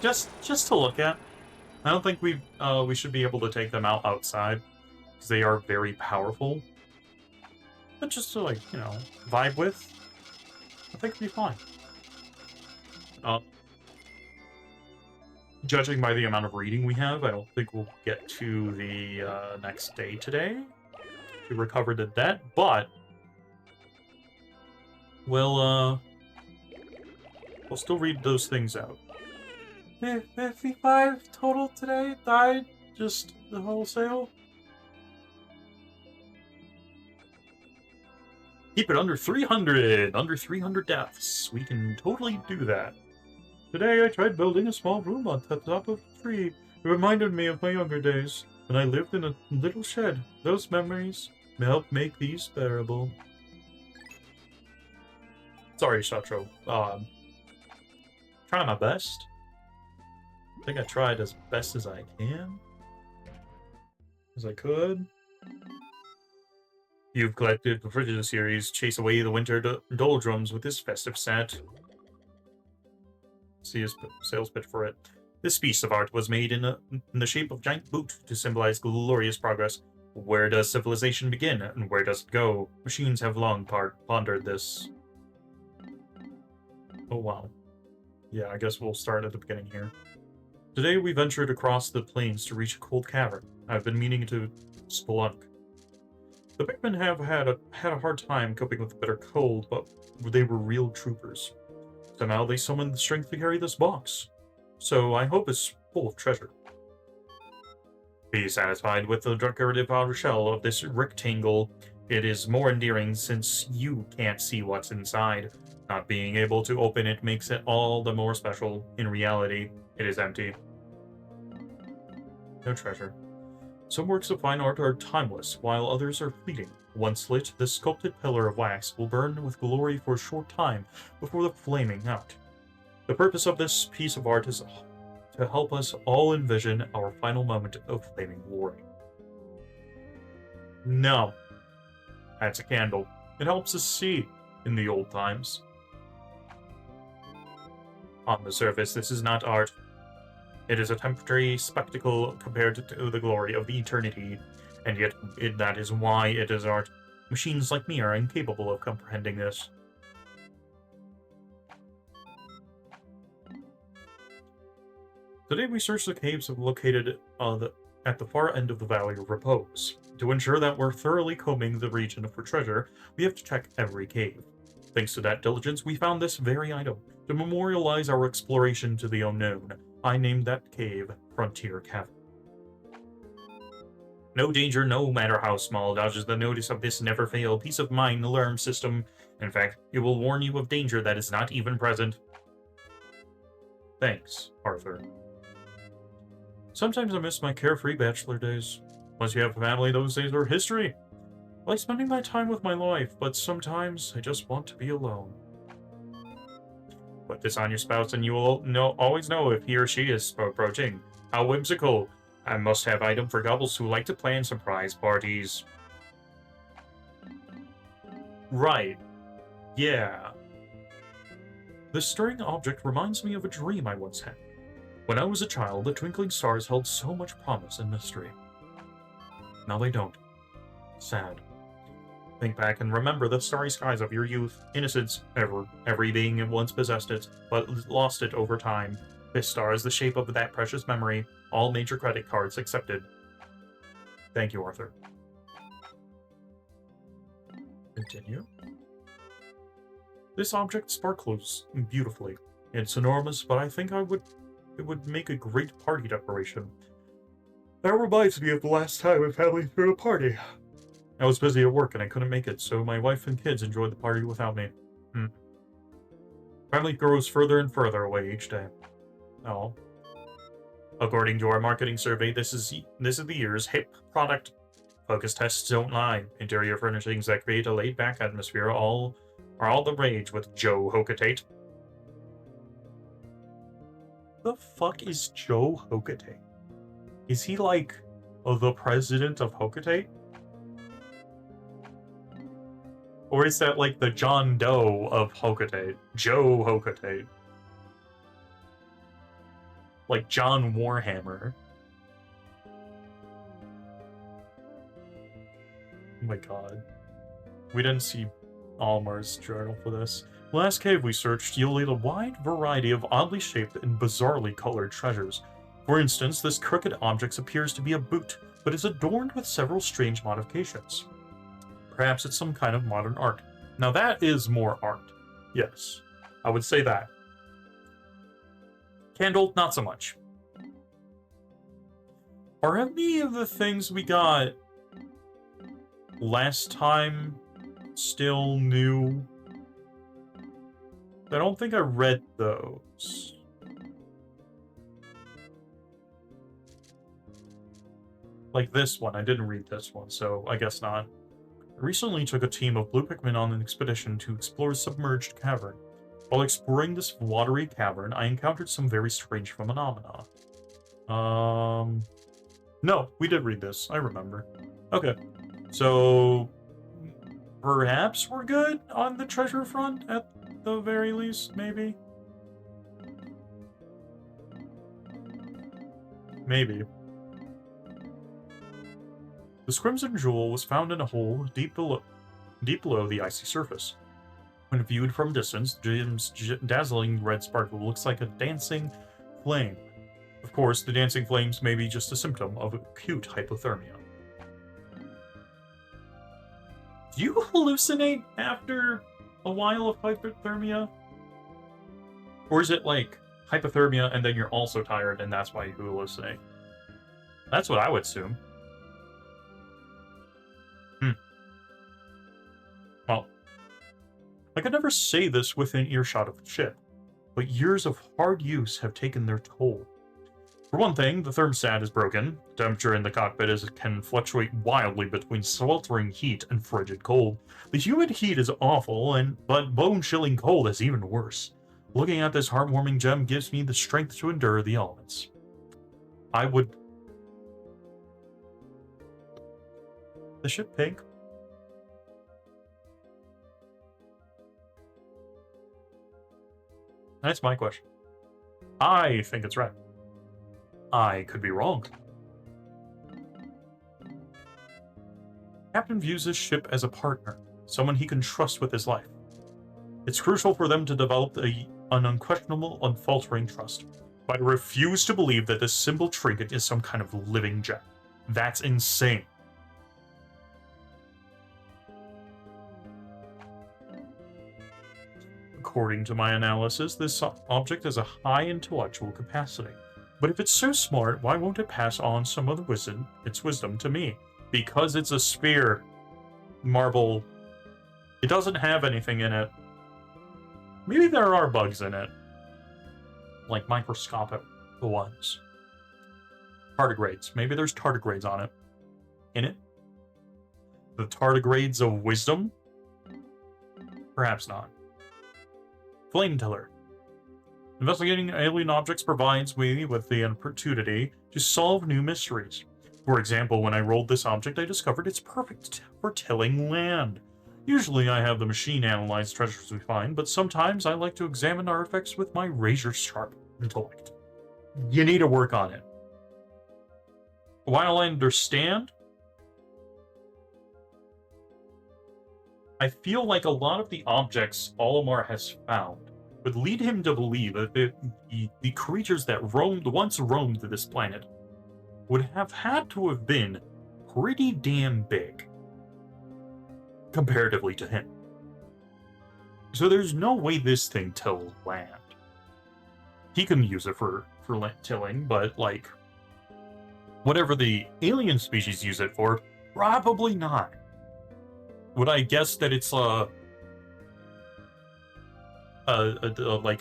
Just to look at. I don't think we should be able to take them out outside, because they are very powerful. But just to, like, you know, vibe with, I think it'd be fine. Judging by the amount of reading we have, I don't think we'll get to the next day today to recover the debt, but we'll still read those things out. 55 total today died, just the wholesale. Keep it under 300! Under 300 deaths. We can totally do that. Today I tried building a small room on the top of a tree. It reminded me of my younger days, when I lived in a little shed. Those memories help make these bearable. Sorry, Shatro. Trying my best. I think I tried as best as I can. As I could. You've collected the Frigida series. Chase away the winter doldrums with this festive set. See his sales pitch for it. This piece of art was made in the shape of a giant boot to symbolize glorious progress. Where does civilization begin, and where does it go? Machines have long pondered this. Oh wow. Yeah, I guess we'll start at the beginning here. Today we ventured across the plains to reach a cold cavern. I've been meaning to spelunk. The Pikmin have had a hard time coping with the bitter cold, but they were real troopers. Somehow they summoned the strength to carry this box. So I hope it's full of treasure. Be satisfied with the decorative outer shell of this rectangle. It is more endearing since you can't see what's inside. Not being able to open it makes it all the more special. In reality, it is empty. No treasure. Some works of fine art are timeless, while others are fleeting. Once lit, this sculpted pillar of wax will burn with glory for a short time before the flaming out. The purpose of this piece of art is to help us all envision our final moment of flaming glory. No. That's a candle. It helps us see in the old times. On the surface, this is not art. It is a temporary spectacle compared to the glory of the eternity, and yet that is why it is art. Machines like me are incapable of comprehending this. Today we searched the caves located at the far end of the Valley of Repose. To ensure that we're thoroughly combing the region for treasure, we have to check every cave. Thanks to that diligence, we found this very item. To memorialize our exploration to the unknown, I named that cave Frontier Cavern. No danger, no matter how small, dodges the notice of this never-fail peace of mind alarm system. In fact, it will warn you of danger that is not even present. Thanks, Arthur. Sometimes I miss my carefree bachelor days. Once you have a family, those days are history. I like spending my time with my wife, but sometimes I just want to be alone. Put this on your spouse and you will always know if he or she is approaching. How whimsical. A must-have item for couples who like to plan surprise parties. Right. Yeah. This stirring object reminds me of a dream I once had. When I was a child, the twinkling stars held so much promise and mystery. Now they don't. Sad. Think back and remember the starry skies of your youth, innocence, every being once possessed it, but lost it over time. This star is the shape of that precious memory, all major credit cards accepted. Thank you, Arthur. Continue. This object sparkles beautifully. It's enormous, but I think it would make a great party decoration. That reminds me of the last time my family threw a party. I was busy at work and I couldn't make it, so my wife and kids enjoyed the party without me. Family grows further and further away each day. Oh. According to our marketing survey, this is the year's hip product. Focus tests don't lie. Interior furnishings that create a laid-back atmosphere are all the rage with Joe Hokatate. The fuck is Joe Hokatate? Is he like the president of Hokatate? Or is that like the John Doe of Hokage? Joe Hokage. Like John Warhammer. Oh my god. We didn't see Almar's journal for this. The last cave we searched yielded a wide variety of oddly shaped and bizarrely colored treasures. For instance, this crooked object appears to be a boot, but is adorned with several strange modifications. Perhaps it's some kind of modern art. Now that is more art. Yes, I would say that. Candle, not so much. Are any of the things we got last time still new? I don't think I read those. Like this one, I didn't read this one, so I guess not. I recently took a team of blue Pikmin on an expedition to explore a submerged cavern. While exploring this watery cavern, I encountered some very strange phenomena. No, we did read this, I remember. Okay, so perhaps we're good on the treasure front at the very least, maybe? Maybe. This crimson jewel was found in a hole deep below the icy surface. When viewed from distance, Jim's dazzling red sparkle looks like a dancing flame. Of course, the dancing flames may be just a symptom of acute hypothermia. Do you hallucinate after a while of hypothermia? Or is it like hypothermia and then you're also tired and that's why you hallucinate? That's what I would assume. Well, I could never say this within earshot of the ship, but years of hard use have taken their toll. For one thing, the thermostat is broken. The temperature in the cockpit can fluctuate wildly between sweltering heat and frigid cold. The humid heat is awful, but bone-chilling cold is even worse. Looking at this heartwarming gem gives me the strength to endure the elements. I would... The ship pink? That's my question. I think it's red. I could be wrong. Captain views his ship as a partner, someone he can trust with his life. It's crucial for them to develop an unquestionable, unfaltering trust. But I refuse to believe that this simple trinket is some kind of living gem. That's insane. According to my analysis, this object has a high intellectual capacity. But if it's so smart, why won't it pass on some of its wisdom to me? Because it's a sphere. Marble. It doesn't have anything in it. Maybe there are bugs in it. Like microscopic ones. Tardigrades. Maybe there's tardigrades on it. In it? The tardigrades of wisdom? Perhaps not. Flame Tiller. Investigating alien objects provides me with the opportunity to solve new mysteries. For example, when I rolled this object, I discovered it's perfect for tilling land. Usually I have the machine analyze treasures we find, but sometimes I like to examine artifacts with my razor-sharp intellect. You need to work on it. While I understand, I feel like a lot of the objects Olimar has found would lead him to believe that the creatures that once roamed this planet would have had to have been pretty damn big, comparatively to him. So there's no way this thing tills land. He can use it for tilling, but like, whatever the alien species use it for, probably not. Would I guess that it's like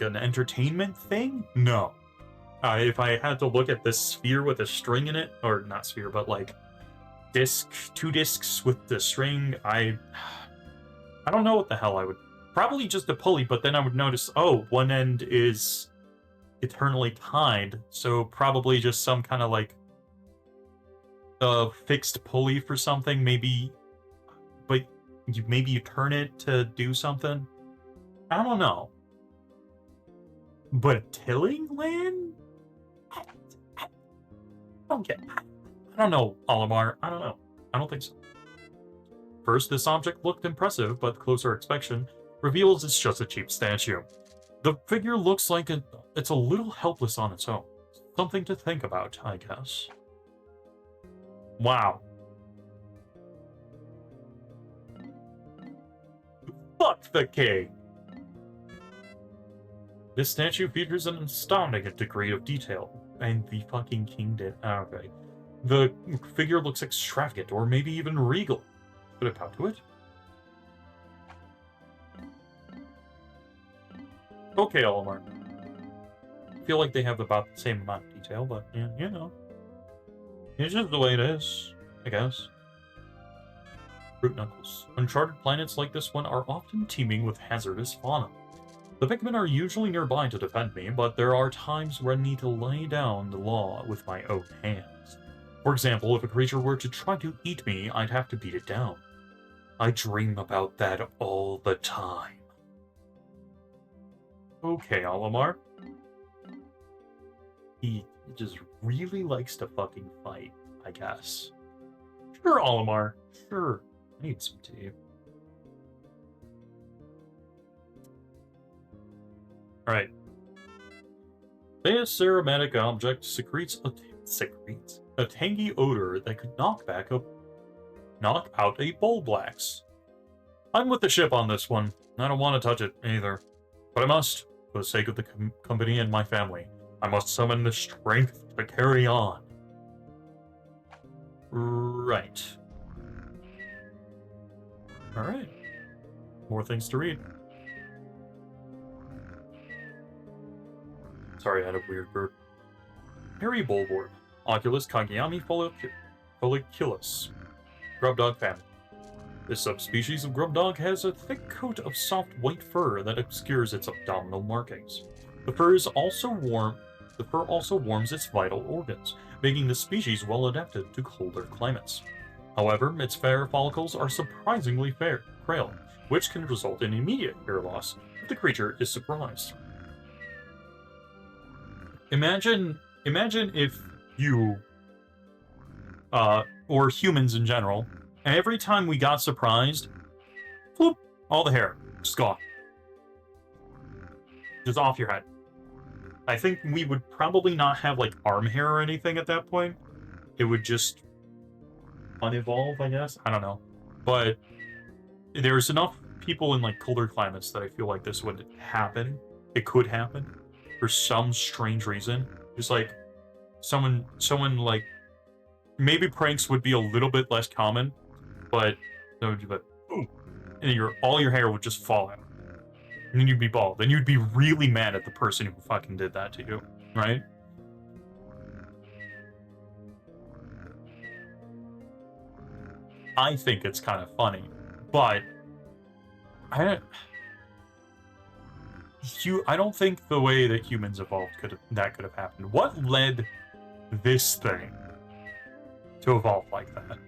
an entertainment thing? No. If I had to look at this sphere with a string in it, or not sphere, but like two discs with the string, I don't know what the hell I would. Probably just a pulley, but then I would notice, oh, one end is eternally tied, so probably just some kind of like fixed pulley for something, maybe. But maybe you turn it to do something. I don't know. But tilling land? I don't get. I don't know, Olimar. I don't know. I don't think so. First, this object looked impressive, but closer inspection reveals it's just a cheap statue. The figure looks like it's a little helpless on its own. Something to think about, I guess. Wow. Fuck the king! This statue features an astounding degree of detail, and the fucking king did. Okay. The figure looks extravagant, or maybe even regal. Put a pout to it. Okay, Olimar. I feel like they have about the same amount of detail, but yeah, you know. It's just the way it is, I guess. Root Knuckles. Uncharted planets like this one are often teeming with hazardous fauna. The Pikmin are usually nearby to defend me, but there are times where I need to lay down the law with my own hands. For example, if a creature were to try to eat me, I'd have to beat it down. I dream about that all the time. Okay, Olimar. He just really likes to fucking fight, I guess. Sure, Olimar. Sure. I need some tea. Alright. This aromatic object secretes a tangy odor that could knock out a Bulblax. I'm with the ship on this one. I don't want to touch it either. But I must, for the sake of the company and my family. I must summon the strength to carry on. Right. Alright. More things to read. Sorry, I had a weird burp. Hairy Bulborb. Oculus Kageyami folliculus. Grubdog family. This subspecies of grubdog has a thick coat of soft white fur that obscures its abdominal markings. The fur also warms its vital organs, making the species well adapted to colder climates. However, its hair follicles are surprisingly frail, which can result in immediate hair loss if the creature is surprised. Imagine if you, or humans in general, and every time we got surprised, whoop, all the hair, just gone. Just off your head. I think we would probably not have, like, arm hair or anything at that point. It would just unevolve, I guess. I don't know. But there's enough people in, like, colder climates that I feel like this would happen. It could happen. For some strange reason. Just, like, someone, like... Maybe pranks would be a little bit less common, but... That would be like, ooh! And all your hair would just fall out. And then you'd be bald. Then you'd be really mad at the person who fucking did that to you, right? I think it's kind of funny, but I don't think the way that humans evolved could have happened. What led this thing to evolve like that?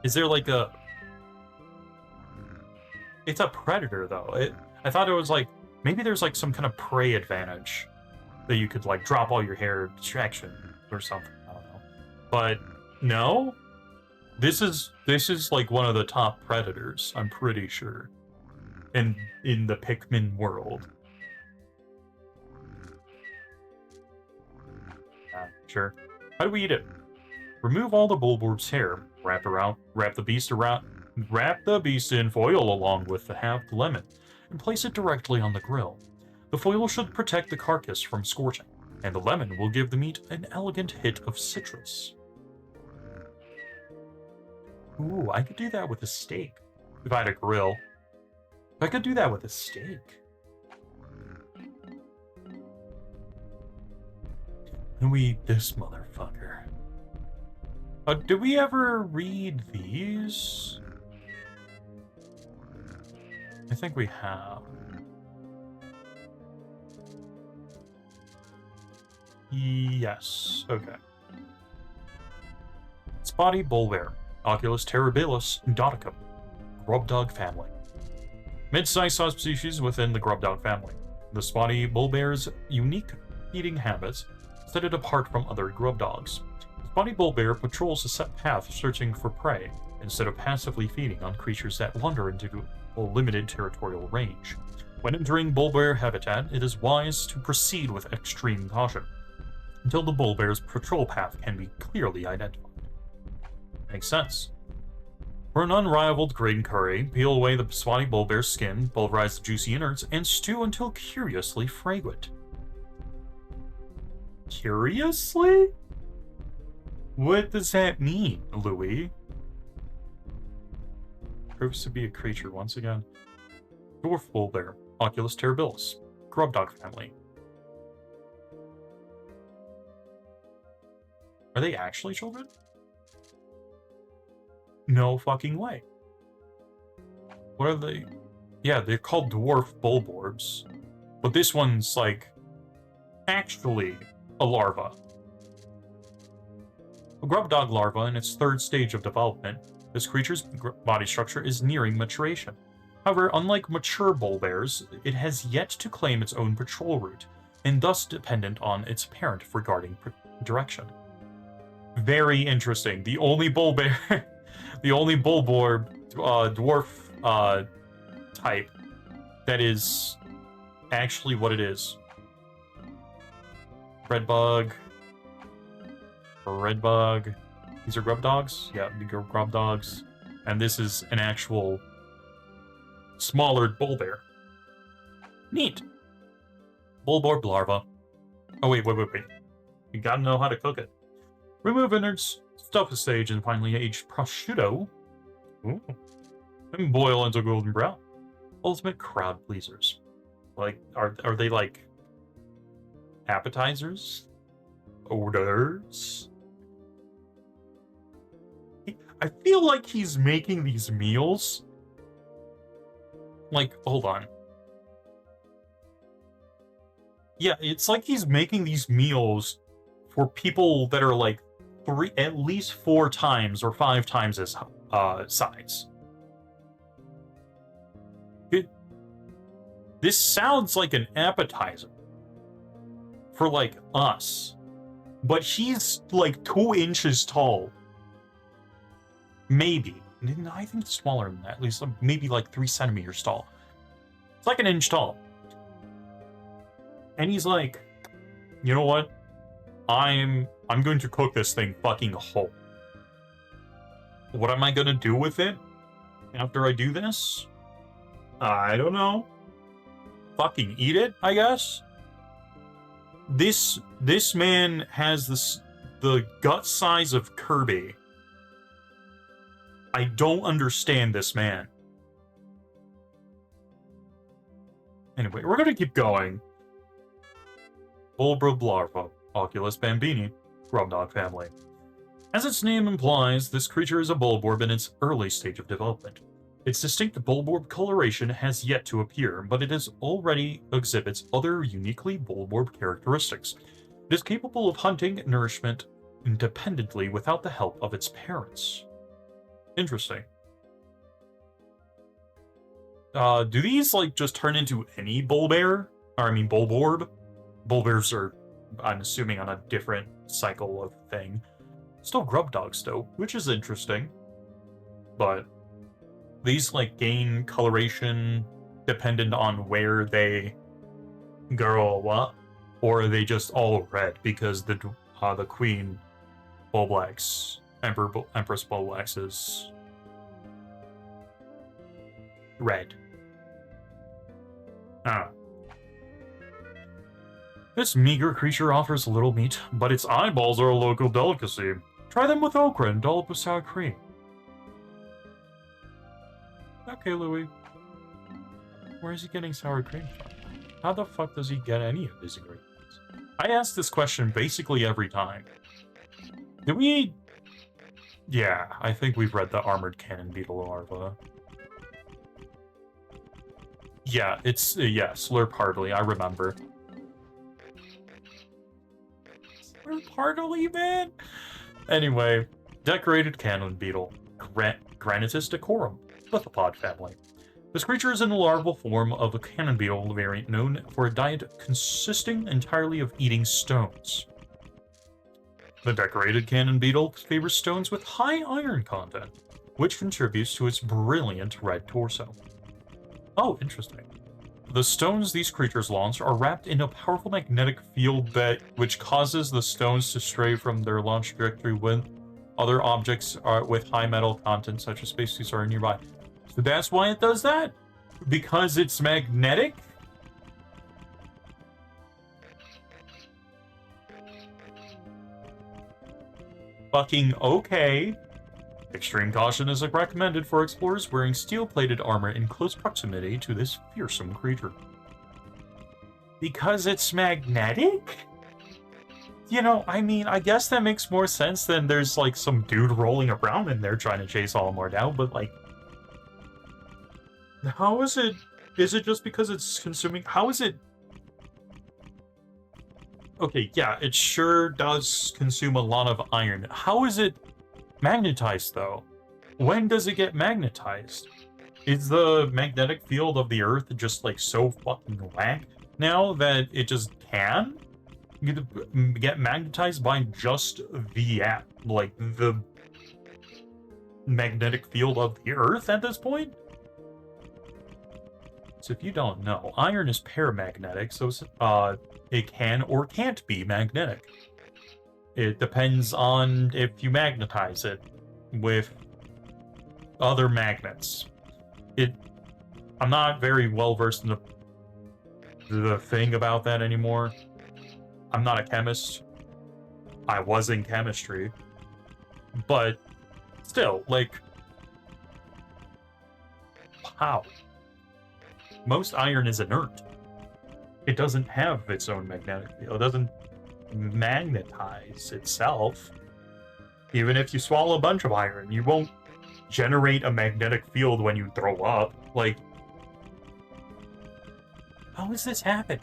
Is there like a... It's a predator, though. I thought it was like... Maybe there's like some kind of prey advantage that you could like drop all your hair distraction or something. I don't know. But no? This is like one of the top predators, I'm pretty sure. In the Pikmin world. Sure. How do we eat it? Remove all the Bulborb's hair, wrap the beast in foil along with the halved lemon, and place it directly on the grill. The foil should protect the carcass from scorching, and the lemon will give the meat an elegant hit of citrus. Ooh, I could do that with a steak. If I had a grill. I could do that with a steak. And we eat this motherfucker. Did we ever read these? I think we have. Yes. Okay. Spotty bullbear, Oculus terribilis doticum, grub dog family. Mid-sized subspecies within the grub dog family. The spotty bullbear's unique feeding habits set it apart from other grub dogs. The spotty bullbear patrols a set path searching for prey, instead of passively feeding on creatures that wander into a limited territorial range. When entering bullbear habitat, it is wise to proceed with extreme caution, until the bullbear's patrol path can be clearly identified. Makes sense. For an unrivaled green curry, peel away the spotty bullbear's skin, pulverize the juicy innards, and stew until curiously fragrant. Curiously? What does that mean, Louis? Proves to be a creature once again. Dwarf bullbear, Oculus terribilis, grub dog family. Are they actually children? No fucking way. What are they? Yeah, they're called dwarf bulborbs. But this one's, like, actually a larva. A grub dog larva in its third stage of development, this creature's body structure is nearing maturation. However, unlike mature bullbears, it has yet to claim its own patrol route, and thus dependent on its parent regarding direction. Very interesting. The only bullbear... the only bulborb dwarf type that is actually what it is. Redbug. These are grub dogs? Yeah, bigger grub dogs. And this is an actual smaller bullbear. Neat. Bulborb larva. Oh, wait. You gotta know how to cook it. Remove innards, stuff a sage, and finally age prosciutto. Ooh. And boil until golden brown. Ultimate crowd pleasers. Like, are they like appetizers? Orders? I feel like he's making these meals. Like, hold on. Yeah, it's like he's making these meals for people that are like at least 4 times or 5 times his size. This sounds like an appetizer for like us, but he's like 2 inches tall. Maybe. I think it's smaller than that. At least maybe like 3 centimeters tall. It's like an inch tall. And he's like, you know what? I'm going to cook this thing fucking whole. What am I gonna do with it after I do this? I don't know. Fucking eat it, I guess. This man has the gut size of Kirby. I don't understand this man. Anyway, we're gonna keep going. Bulborb larva, Oculus bambini, grub dog family. As its name implies, this creature is a bulborb in its early stage of development. Its distinct bulborb coloration has yet to appear, but it is already exhibits other uniquely bulborb characteristics. It is capable of hunting nourishment independently without the help of its parents. Interesting. Do these, like, just turn into any bulbear? Or, I mean, bulborb? Bulbears are, I'm assuming, on a different cycle of thing. Still grub dogs, though, which is interesting. But these, like, gain coloration dependent on where they grow up, or are they just all red because the Queen Bulblax, Empress Bulblax is red. Ah. This meager creature offers little meat, but its eyeballs are a local delicacy. Try them with okra and dollop with sour cream. Okay, Louis. Where is he getting sour cream from? How the fuck does he get any of his ingredients? I ask this question basically every time. Did we... Yeah, I think we've read the Armored Cannon Beetle larva. Yeah, it's... yeah, Slurp Heartily, I remember. Slurp Heartily, man? Anyway, Decorated cannon beetle, Granitus decorum, lithopod family. This creature is in the larval form of a cannon beetle variant known for a diet consisting entirely of eating stones. The decorated cannon beetle favors stones with high iron content, which contributes to its brilliant red torso. Oh, interesting. The stones these creatures launch are wrapped in a powerful magnetic field which causes the stones to stray from their launch trajectory when other objects with high metal content, such as space suits, are nearby. So that's why it does that? Because it's magnetic? Fucking okay. Extreme caution is recommended for explorers wearing steel-plated armor in close proximity to this fearsome creature. Because it's magnetic? You know, I mean, I guess that makes more sense than there's, like, some dude rolling around in there trying to chase Olimar down, but, like... How is it... Is it just because it's consuming... How is it... Okay, yeah, it sure does consume a lot of iron. How is it magnetized, though? When does it get magnetized? Is the magnetic field of the Earth just, like, so fucking whack now that it just can get magnetized by just the magnetic field of the Earth at this point? So if you don't know, iron is paramagnetic, so it can or can't be magnetic. It depends on if you magnetize it with other magnets. I'm not very well versed in the thing about that anymore. I'm not a chemist. I was in chemistry. But still, like, how? Most iron is inert. It doesn't have its own magnetic field. It doesn't magnetize itself. Even if you swallow a bunch of iron, you won't generate a magnetic field when you throw up. Like, how does this happen?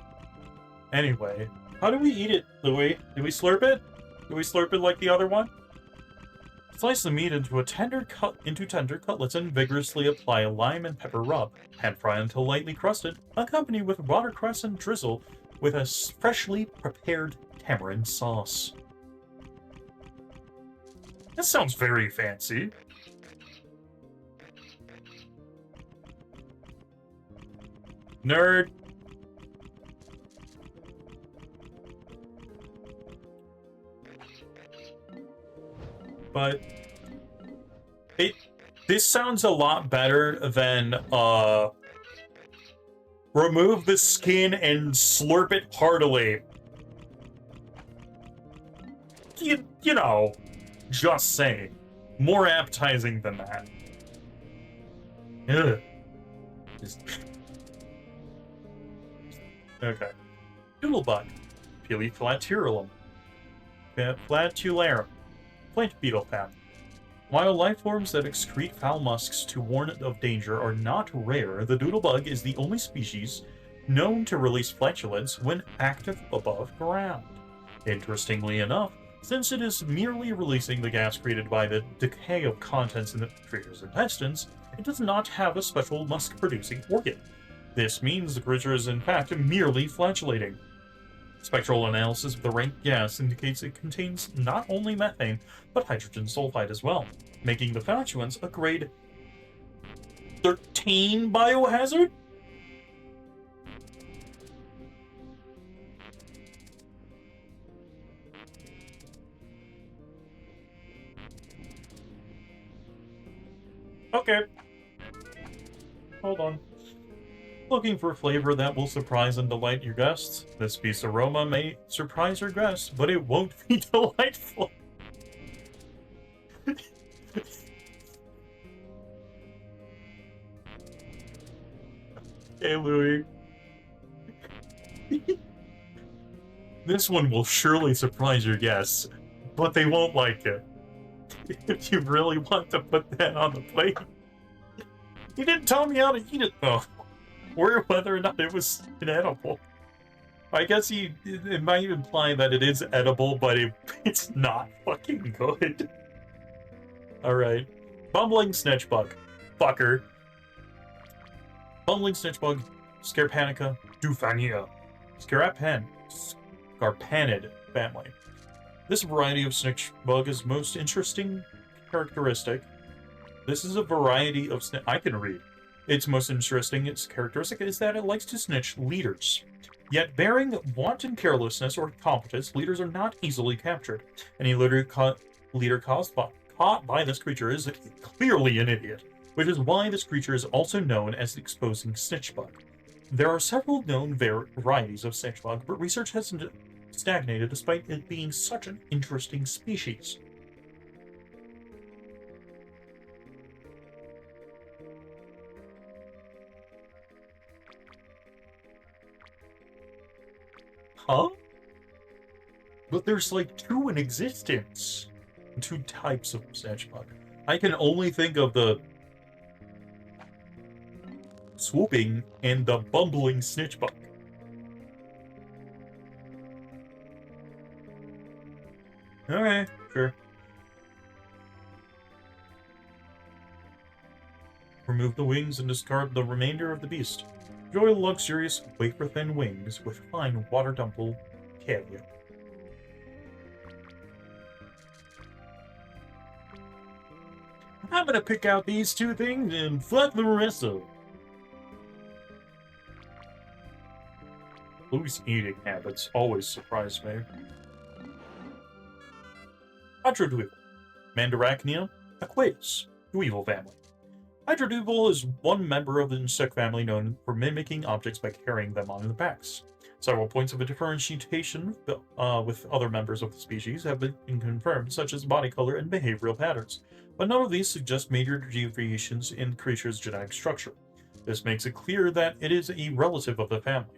Anyway, how do we eat it, Louis? Do we slurp it? Do we slurp it like the other one? Slice the meat into tender cutlets and vigorously apply a lime and pepper rub. Pan fry until lightly crusted, accompany with watercress and drizzle with a freshly prepared tamarind sauce. That sounds very fancy. Nerd. But this sounds a lot better than remove the skin and slurp it heartily. You know, just saying. More appetizing than that. Ugh. Okay. Doodlebug. Peleiflatularum. Flatularum. Plant beetle family. While life forms that excrete foul musks to warn of danger are not rare, the doodlebug is the only species known to release flatulence when active above ground. Interestingly enough, since it is merely releasing the gas created by the decay of contents in the creature's intestines, it does not have a special musk-producing organ. This means the creature is in fact merely flatulating. Spectral analysis of the rank gas indicates it contains not only methane, but hydrogen sulfide as well, making the flatulence a grade 13 biohazard? Okay. Hold on. Looking for flavor that will surprise and delight your guests? This beast's aroma may surprise your guests, but it won't be delightful. Hey, Louis. This one will surely surprise your guests, but they won't like it. If you really want to put that on the plate. You didn't tell me how to eat it, though. Or whether or not it was inedible. I guess it might imply that it is edible, but it's not fucking good. Alright. Bumbling Snitchbug. Fucker. Bumbling Snitchbug. Scarpanica. Dufania. Scarpanid family. This variety of snitchbug is most interesting characteristic. This is a variety of I can read. Its most interesting characteristic is that it likes to snitch leaders. Yet, bearing wanton carelessness or incompetence, leaders are not easily captured. Any leader caught by this creature is clearly an idiot, which is why this creature is also known as the exposing snitchbug. There are several known varieties of snitchbug, but research has stagnated despite it being such an interesting species. Huh? But there's like two in existence. Two types of snitchbug. I can only think of the swooping and the bumbling snitchbug. Okay, sure. Remove the wings and discard the remainder of the beast. Enjoy luxurious, wafer-thin wings with fine water-dumple caviar. I'm gonna pick out these two things and fuck the rest of them. Louis' eating habits always surprise me. Hydrodueval. Mandarachnia aquatus. Dueval family. Hydrodueval is one member of the insect family known for mimicking objects by carrying them on their backs. Several points of differentiation with other members of the species have been confirmed, such as body color and behavioral patterns, but none of these suggest major deviations in the creature's genetic structure. This makes it clear that it is a relative of the family.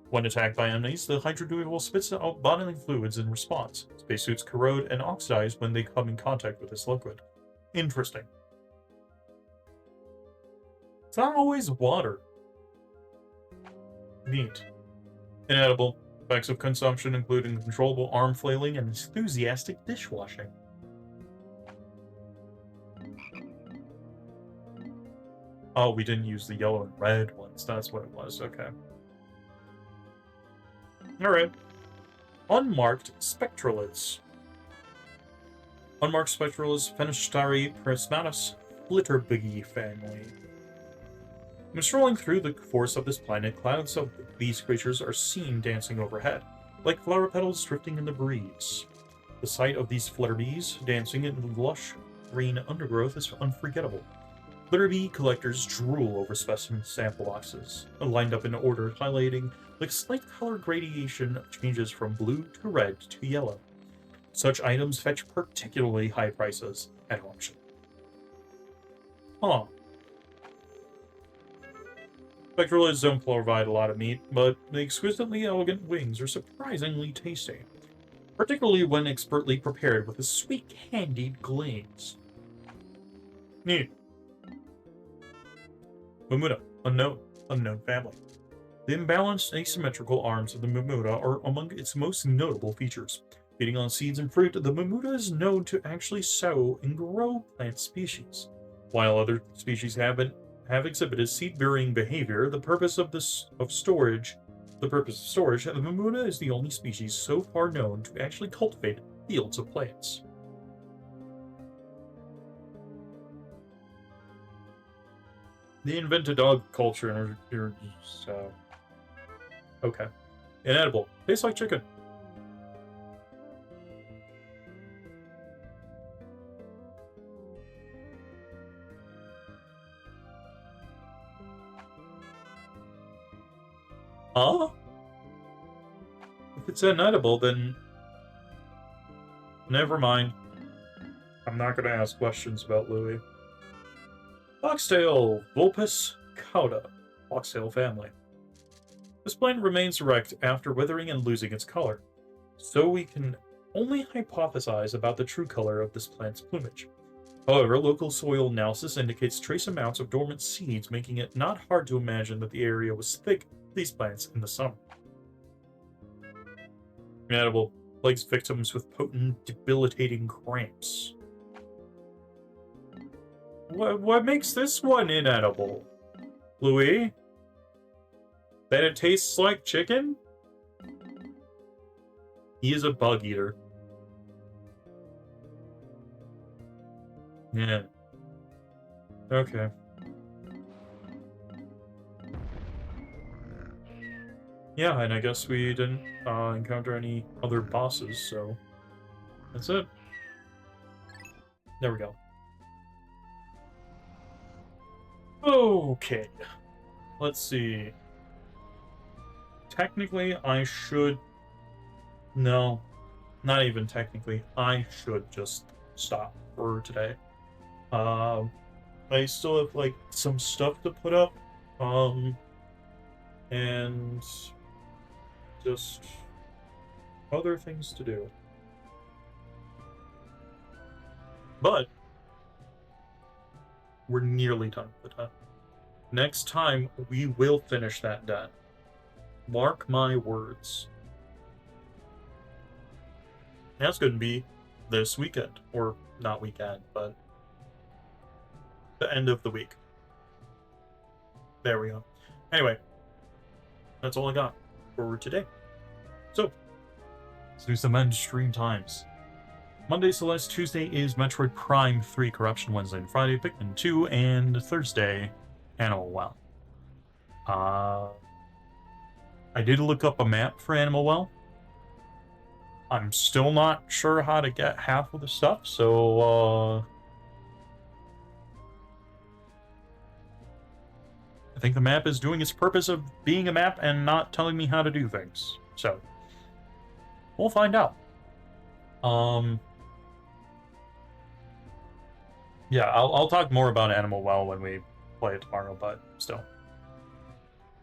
When attacked by enemies, the Hydrodueval spits out bodily fluids in response. Spacesuits corrode and oxidize when they come in contact with this liquid. Interesting. It's not always water. Neat. Inedible. Effects of consumption include uncontrollable arm flailing and enthusiastic dishwashing. Oh, we didn't use the yellow and red ones. That's what it was. Okay. Alright. Unmarked Spectralids. Unmarked Spectralids, Fenestari prismatus, Flitterbuggy family. When strolling through the forest of this planet, clouds of these creatures are seen dancing overhead, like flower petals drifting in the breeze. The sight of these flitterbees dancing in the lush green undergrowth is unforgettable. Flitterbee collectors drool over specimen sample boxes, lined up in order, highlighting the slight color gradation changes from blue to red to yellow. Such items fetch particularly high prices at auction. Huh. Spectralids don't provide a lot of meat, but the exquisitely elegant wings are surprisingly tasty, particularly when expertly prepared with a sweet candied glaze. Neat. Mamuta, unknown family. The imbalanced asymmetrical arms of the Mamuta are among its most notable features. Feeding on seeds and fruit, the Mamuta is known to actually sow and grow plant species. While other species have exhibited seed-bearing behavior, the purpose of storage, the Mamuta is the only species so far known to actually cultivate fields of plants. The invented dog culture okay. Inedible. Tastes like chicken. Huh? If it's inedible, then never mind. I'm not gonna ask questions about Louis. Foxtail Vulpes cauda, foxtail family. This plant remains erect after withering and losing its color, so we can only hypothesize about the true color of this plant's plumage. However, local soil analysis indicates trace amounts of dormant seeds, making it not hard to imagine that the area was thick with these plants in the summer. Inedible. Plagues victims with potent, debilitating cramps. What makes this one inedible? Louis? That it tastes like chicken? He is a bug eater. Yeah. Okay. Yeah, and I guess we didn't encounter any other bosses, so that's it. There we go. Okay. Let's see. Technically, I should... No, not even technically. I should just stop for today. I still have, like, some stuff to put up. And just other things to do. But we're nearly done with that. Next time, we will finish that den. Mark my words. That's going to be this weekend. Or not weekend, but the end of the week. There we go. Anyway, that's all I got for today. So, let's do some end stream times. Monday, Celeste. Tuesday is Metroid Prime 3 Corruption. Wednesday and Friday, Pikmin 2. And Thursday, Animal Well. I did look up a map for Animal Well. I'm still not sure how to get half of the stuff, so, I think the map is doing its purpose of being a map and not telling me how to do things. So, we'll find out. Yeah, I'll talk more about Animal Well when we play it tomorrow, but still.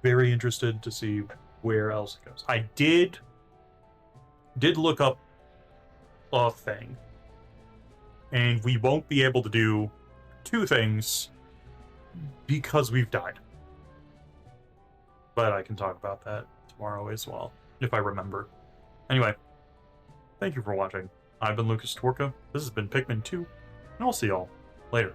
Very interested to see where else it goes. I did look up a thing, and we won't be able to do 2 things because we've died. But I can talk about that tomorrow as well, if I remember. Anyway, thank you for watching. I've been Lucas Tworka, this has been Pikmin 2, and I'll see y'all later.